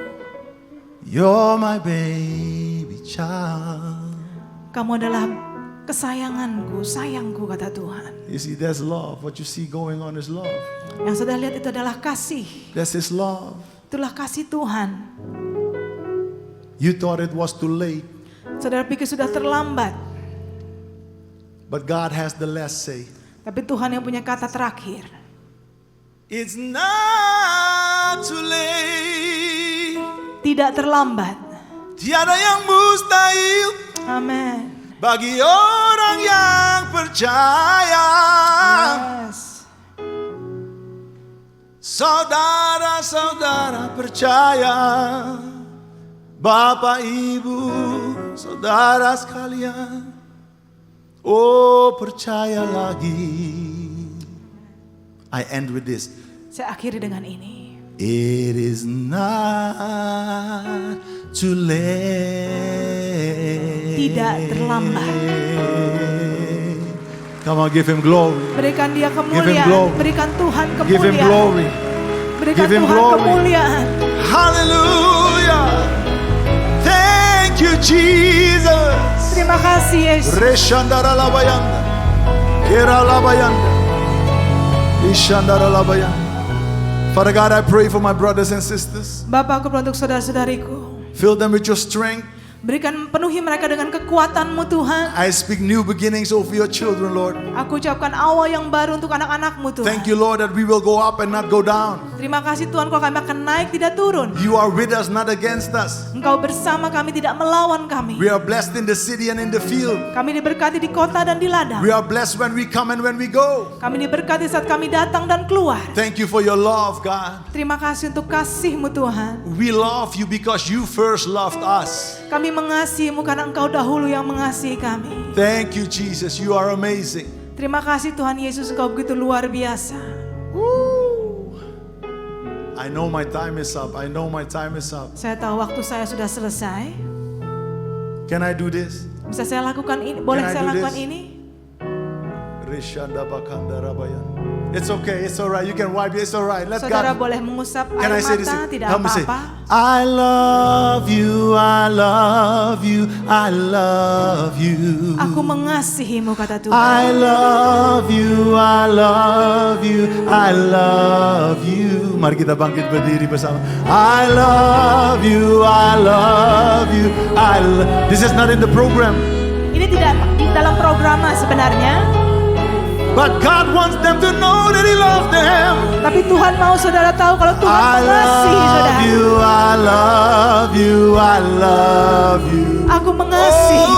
You're my baby child. Kamu adalah kesayanganku, sayangku kata Tuhan. You see, that's love. What you see going on is love. Yang sudah lihat itu adalah kasih. That's His love. Itulah kasih Tuhan. You thought it was too late, Saudara pikir sudah terlambat. but God has the last say. Tapi Tuhan yang punya kata terakhir. It's not too late. Tidak terlambat. Tiada yang mustahil Amin. bagi orang yang percaya. Yes. Saudara-saudara percaya, Bapak Ibu, saudara sekalian. Oh, percaya lagi. I end with this. Saya akhiri dengan ini. It is not too late. Tidak terlambat. Come on, give him glory. Berikan dia Give him kemuliaan. glory. Berikan Tuhan Give him kemuliaan. glory. Berikan Give him Tuhan glory. kemuliaan. Hallelujah. Thank you, Jesus. Terima kasih Yesus. Reshandara labayanda. Kera labayanda. Ishandara labayanda. Father God, I pray for my brothers and sisters. Bapa, aku berdoa untuk saudara-saudariku. Fill them with your strength. Berikan penuhi mereka dengan kekuatan-Mu Tuhan. I speak new beginnings over your children, Lord. Aku ucapkan awal yang baru untuk anak-anak-Mu Tuhan. Thank you, Lord, that we will go up and not go down. Terima kasih Tuhan kalau kami akan naik tidak turun. You are with us, not against us. Engkau bersama kami, tidak melawan kami. We are blessed in the city and in the field. Kami diberkati di kota dan di ladang. We are blessed when we come and when we go. Kami diberkati saat kami datang dan keluar. Thank you for your love, God. Terima kasih untuk kasih-Mu Tuhan. We love you because you first loved us. Kami mengasihi-Mu karena Engkau dahulu yang mengasihi kami. Thank you, Jesus. You are amazing. Terima kasih Tuhan Yesus, Engkau begitu luar biasa. I know my time is up. I know my time is up. Saya tahu waktu saya sudah selesai. Can I do this? Bisa saya lakukan ini? Boleh Can I saya do lakukan this? ini? Rishanda bakanda rabayan. It's okay. It's all right. You can wipe it. It's all right. Let Saudara God. boleh mengusap Can I air say this? mata, tidak Help me say. apa-apa. I love you. I love you. I love you. Aku mengasihi-Mu, kata Tuhan. I love you. I love you. I love you. Mari kita bangkit berdiri bersama. I love you. I love you. This is not in the program. Ini tidak dalam program sebenarnya. But God wants them to know that He loves them. Tapi Tuhan mau saudara tahu kalau Tuhan I mengasihi love saudara. you, I love you, I love you. Aku mengasihi.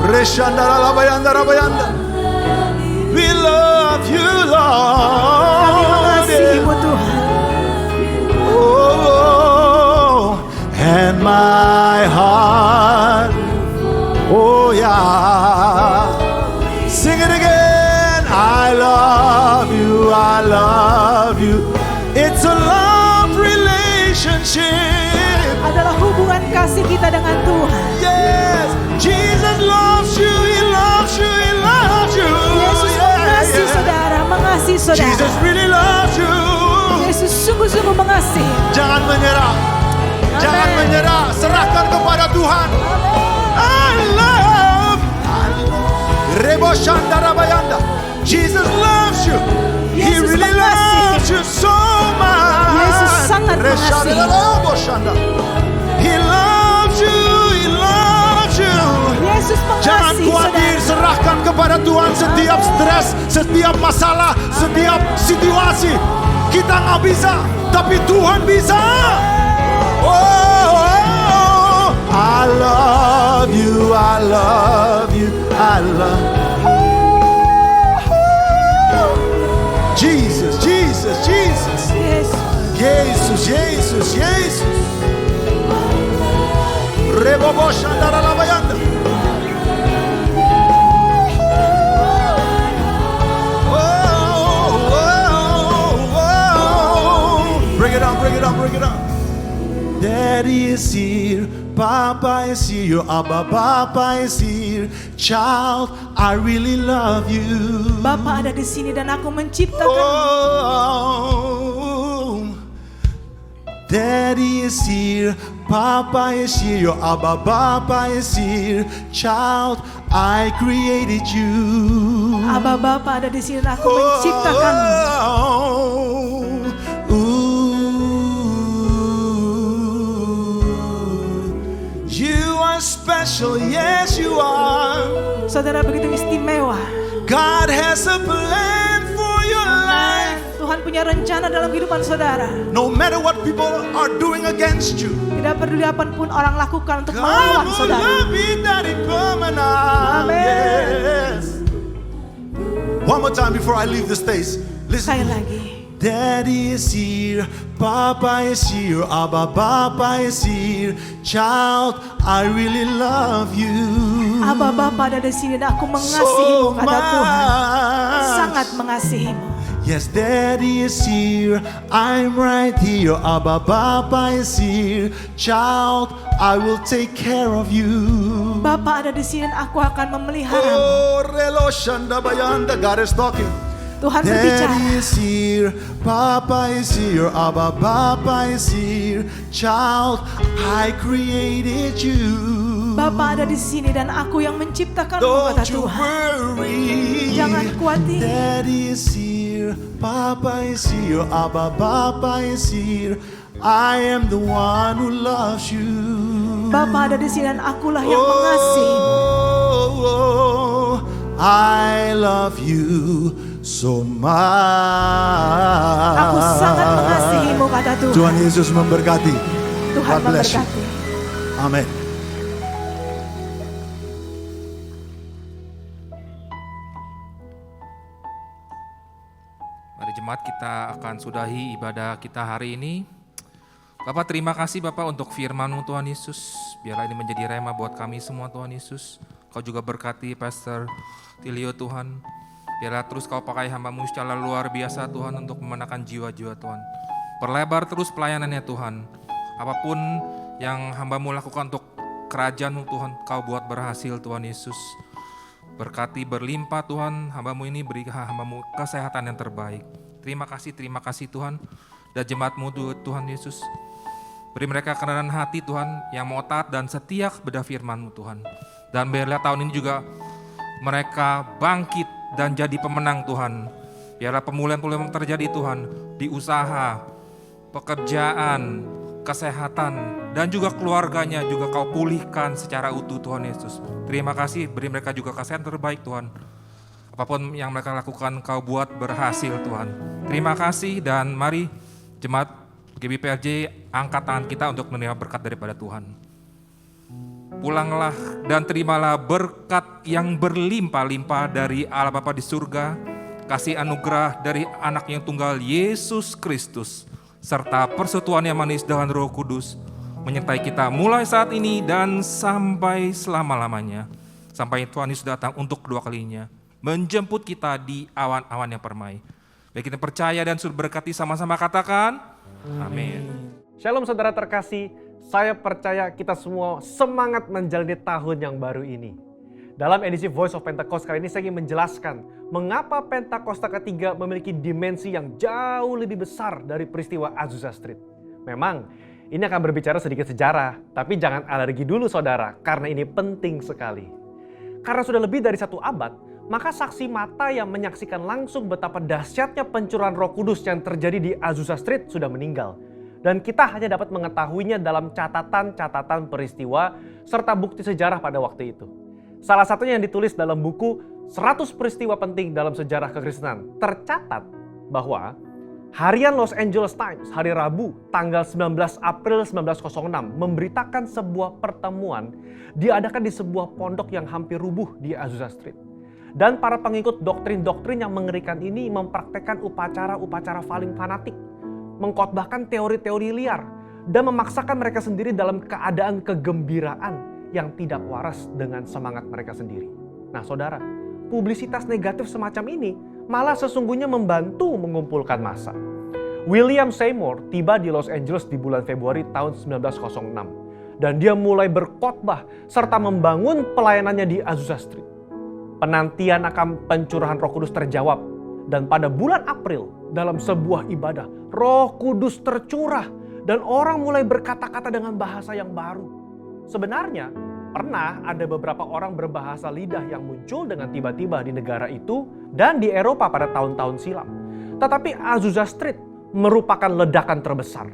Reshandara labayanda rabayanda. We love you, Lord. Kami mengasihi-Mu Tuhan. Oh, and my heart, oh yeah. Sing it again. I love you, I love you. It's a love relationship. Adalah hubungan kasih kita dengan Tuhan. Yes, Jesus loves you, He loves you, He loves you. Yesus mengasihi saudara, mengasihi saudara. Jesus really loves you. Yesus sungguh-sungguh mengasihi. Jangan menyerah. Jangan menyerah, serahkan kepada Tuhan. I love. Rebo Shandara Bayanda. Jesus loves you. He Yesus really mengasihi. loves you so much. Yesus sangat mengasihi. He loves you. He loves you. Yesus Jangan mengasihi khawatir, saudara. serahkan kepada Tuhan setiap stres, setiap masalah, setiap situasi. Kita nggak bisa, tapi Tuhan bisa. Oh, I love you, I love you, I love Jesus, Jesus, Jesus. Yesus. Jesus, Jesus, Jesus. Rebobo Shandara Labayanda. Bring it on, bring it on, bring it on. Daddy is here, Papa is here, your Abba Papa is here. Child, I really love you. Bapa ada di sini dan aku menciptakan. Oh, Daddy is here, Papa is here, your Abba Papa is here. Child, I created you. Abah Bapa ada di sini dan aku menciptakanmu. You are special, yes you are. Saudara begitu istimewa. God has a plan for your life. Tuhan punya rencana dalam kehidupan saudara. No matter what people are doing against you. Tidak peduli apapun orang lakukan untuk melawan saudara. Amen. Yes. One more time before I leave the stage. Listen. Sekali lagi. Daddy is here, Papa is here, Abba Bapa is here. Child, I really love you. Abba Bapa ada di sini dan aku mengasihimu, So kata Tuhan. much. Sangat mengasihimu. Yes, Daddy is here, I'm right here, Abba Bapa is here. Child, I will take care of you. Bapa ada di sini dan aku akan memeliharamu. Oh, Relo Shanda Bayanda, God is talking. Tuhan Daddy berbicara. is here, Papa is here, Abba Bapa is here. Child, I created you. Bapa ada di sini dan aku yang menciptakanmu, Don't kata you Tuhan. worry. Jangan khawatir. Daddy is here, Papa is here, Abba Bapa is here. I am the one who loves you. Bapa ada di sini dan akulah yang mengasihimu. Oh, I love you so much. Aku sangat mengasihimu, kata Tuhan. Tuhan Yesus memberkati. Tuhan God bless you. memberkati. Amin. Mari jemaat, kita akan sudahi ibadah kita hari ini. Bapak, terima kasih Bapak untuk firman-Mu Tuhan Yesus. Biarlah ini menjadi rema buat kami semua Tuhan Yesus. Kau juga berkati Pastor Tilio Tuhan. Biarlah terus Kau pakai hamba-Mu secara luar biasa Tuhan untuk memenangkan jiwa-jiwa Tuhan. Perlebar terus pelayanannya Tuhan. Apapun yang hamba-Mu lakukan untuk kerajaan-Mu Tuhan, Kau buat berhasil Tuhan Yesus. Berkati berlimpah Tuhan, hamba-Mu ini beri hamba-Mu kesehatan yang terbaik. Terima kasih Tuhan. Dan jemaat-Mu Tuhan Yesus, beri mereka kerendahan hati Tuhan, yang mau taat dan setia kepada firman-Mu Tuhan. Dan biarlah tahun ini juga mereka bangkit dan jadi pemenang Tuhan. Biarlah pemulihan-pemulihan terjadi Tuhan, di usaha, pekerjaan, kesehatan, dan juga keluarganya juga Kau pulihkan secara utuh Tuhan Yesus. Terima kasih, beri mereka juga kesehatan terbaik Tuhan. Apapun yang mereka lakukan Kau buat berhasil Tuhan. Terima kasih, dan mari jemaat GBPRJ angkat tangan kita untuk menerima berkat daripada Tuhan. Pulanglah dan terimalah berkat yang berlimpah-limpah dari Allah Bapa di surga, kasih anugerah dari anak yang tunggal Yesus Kristus, serta persekutuan yang manis dengan Roh Kudus menyertai kita mulai saat ini dan sampai selama-lamanya. Sampai Tuhan Yesus datang untuk kedua kalinya, menjemput kita di awan-awan yang permai. Baik, kita percaya dan sudah berkati, sama-sama katakan amin. Shalom saudara terkasih, saya percaya kita semua semangat menjalani tahun yang baru ini. Dalam edisi Voice of Pentecost kali ini saya ingin menjelaskan mengapa Pentakosta ketiga memiliki dimensi yang jauh lebih besar dari peristiwa Azusa Street. Memang ini akan berbicara sedikit sejarah, tapi jangan alergi dulu saudara, karena ini penting sekali. Karena sudah lebih dari 1 abad, maka saksi mata yang menyaksikan langsung betapa dahsyatnya pencurahan Roh Kudus yang terjadi di Azusa Street sudah meninggal. Dan kita hanya dapat mengetahuinya dalam catatan-catatan peristiwa serta bukti sejarah pada waktu itu. Salah satunya yang ditulis dalam buku 100 peristiwa penting dalam sejarah kekristenan. Tercatat bahwa harian Los Angeles Times hari Rabu tanggal 19 April 1906 memberitakan sebuah pertemuan diadakan di sebuah pondok yang hampir rubuh di Azusa Street. Dan para pengikut doktrin-doktrin yang mengerikan ini mempraktekkan upacara-upacara paling fanatik, mengkhotbahkan teori-teori liar, dan memaksakan mereka sendiri dalam keadaan kegembiraan yang tidak waras dengan semangat mereka sendiri. Nah saudara, publisitas negatif semacam ini malah sesungguhnya membantu mengumpulkan massa. William Seymour tiba di Los Angeles di bulan Februari tahun 1906. Dan dia mulai berkhotbah serta membangun pelayanannya di Azusa Street. Penantian akan pencurahan Roh Kudus terjawab. Dan pada bulan April dalam sebuah ibadah, Roh Kudus tercurah dan orang mulai berkata-kata dengan bahasa yang baru. Sebenarnya pernah ada beberapa orang berbahasa lidah yang muncul dengan tiba-tiba di negara itu dan di Eropa pada tahun-tahun silam. Tetapi Azusa Street merupakan ledakan terbesar.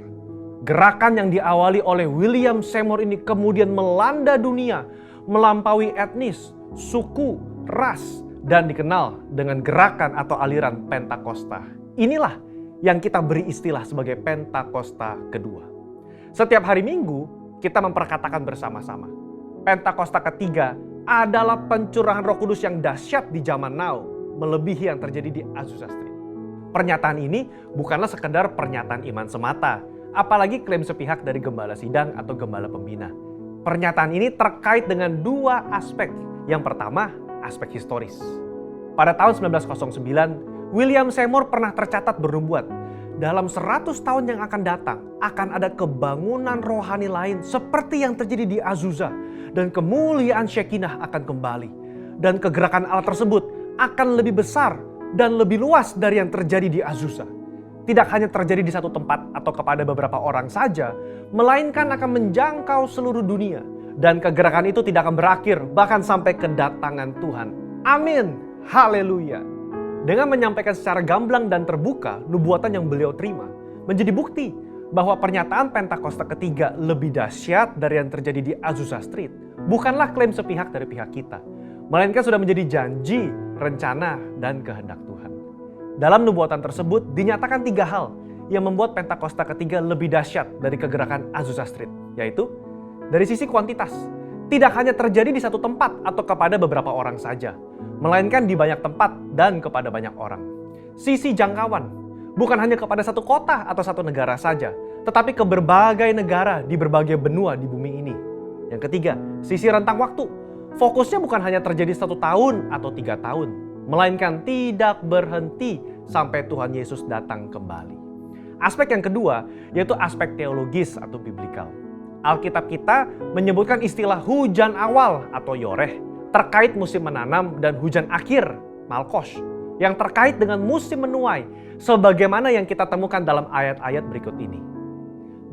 Gerakan yang diawali oleh William Seymour ini kemudian melanda dunia, melampaui etnis, suku, ras, dan dikenal dengan gerakan atau aliran Pentakosta. Inilah yang kita beri istilah sebagai Pentakosta kedua. Setiap hari Minggu kita memperkatakan bersama-sama, Pentakosta ketiga adalah pencurahan Roh Kudus yang dahsyat di zaman now, melebihi yang terjadi di Azusa Street. Pernyataan ini bukanlah sekedar pernyataan iman semata, apalagi klaim sepihak dari gembala sidang atau gembala pembina. Pernyataan ini terkait dengan dua aspek. Yang pertama, aspek historis. Pada tahun 1909, William Seymour pernah tercatat bernubuat, dalam 100 tahun yang akan datang, akan ada kebangunan rohani lain seperti yang terjadi di Azusa, dan kemuliaan Shekinah akan kembali. Dan kegerakan Allah tersebut akan lebih besar dan lebih luas dari yang terjadi di Azusa. Tidak hanya terjadi di satu tempat atau kepada beberapa orang saja, melainkan akan menjangkau seluruh dunia. Dan kegerakan itu tidak akan berakhir, bahkan sampai kedatangan Tuhan. Amin. Haleluya. Dengan menyampaikan secara gamblang dan terbuka nubuatan yang beliau terima, menjadi bukti bahwa pernyataan Pentakosta ketiga lebih dahsyat dari yang terjadi di Azusa Street bukanlah klaim sepihak dari pihak kita, melainkan sudah menjadi janji, rencana, dan kehendak Tuhan. Dalam nubuatan tersebut dinyatakan 3 hal yang membuat Pentakosta ketiga lebih dahsyat dari kegerakan Azusa Street, yaitu dari sisi kuantitas, tidak hanya terjadi di satu tempat atau kepada beberapa orang saja, melainkan di banyak tempat dan kepada banyak orang. Sisi jangkauan, bukan hanya kepada satu kota atau satu negara saja, tetapi ke berbagai negara di berbagai benua di bumi ini. Yang ketiga, sisi rentang waktu. Fokusnya bukan hanya terjadi 1 tahun atau 3 tahun, melainkan tidak berhenti sampai Tuhan Yesus datang kembali. Aspek yang kedua yaitu aspek teologis atau biblikal. Alkitab kita menyebutkan istilah hujan awal atau yoreh terkait musim menanam dan hujan akhir, malkos, yang terkait dengan musim menuai, sebagaimana yang kita temukan dalam ayat-ayat berikut ini.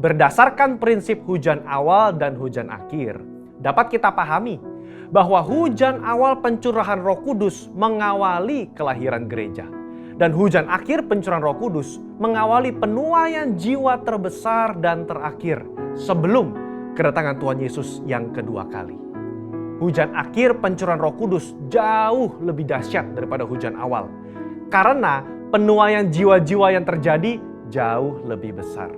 Berdasarkan prinsip hujan awal dan hujan akhir, dapat kita pahami bahwa hujan awal pencurahan Roh Kudus mengawali kelahiran gereja, dan hujan akhir pencurahan Roh Kudus mengawali penuaian jiwa terbesar dan terakhir sebelum kedatangan Tuhan Yesus yang kedua kali. Hujan akhir pencurahan Roh Kudus jauh lebih dahsyat daripada hujan awal, karena penuaian jiwa-jiwa yang terjadi jauh lebih besar.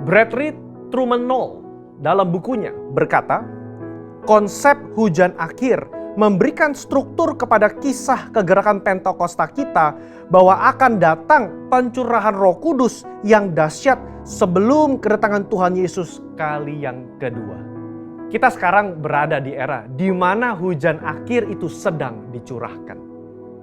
Bradley Truman Knoll dalam bukunya berkata, konsep hujan akhir memberikan struktur kepada kisah kegerakan Pentakosta kita bahwa akan datang pencurahan Roh Kudus yang dahsyat sebelum kedatangan Tuhan Yesus kali yang kedua. Kita sekarang berada di era di mana hujan akhir itu sedang dicurahkan.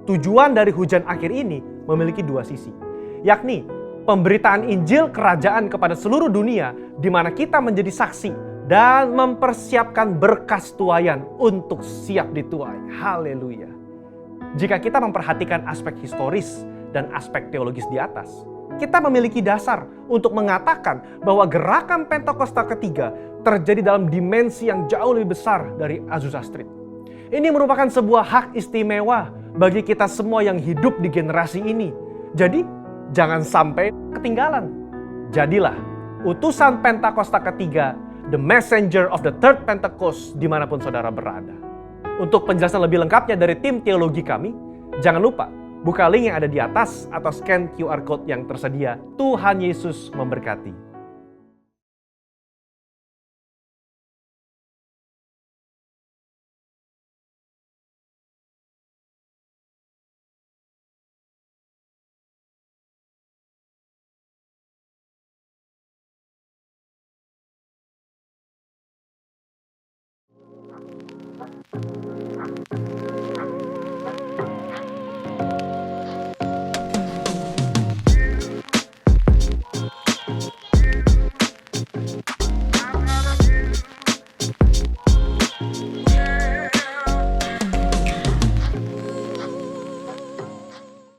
Tujuan dari hujan akhir ini memiliki 2 sisi, yakni pemberitaan Injil Kerajaan kepada seluruh dunia di mana kita menjadi saksi dan mempersiapkan berkas tuaian untuk siap dituai. Haleluya. Jika kita memperhatikan aspek historis dan aspek teologis di atas, kita memiliki dasar untuk mengatakan bahwa gerakan Pentakosta ketiga terjadi dalam dimensi yang jauh lebih besar dari Azusa Street. Ini merupakan sebuah hak istimewa bagi kita semua yang hidup di generasi ini. Jadi, jangan sampai ketinggalan. Jadilah utusan Pentakosta ketiga, the messenger of the third Pentecost, dimanapun saudara berada. Untuk penjelasan lebih lengkapnya dari tim teologi kami, jangan lupa buka link yang ada di atas atau scan QR code yang tersedia. Tuhan Yesus memberkati.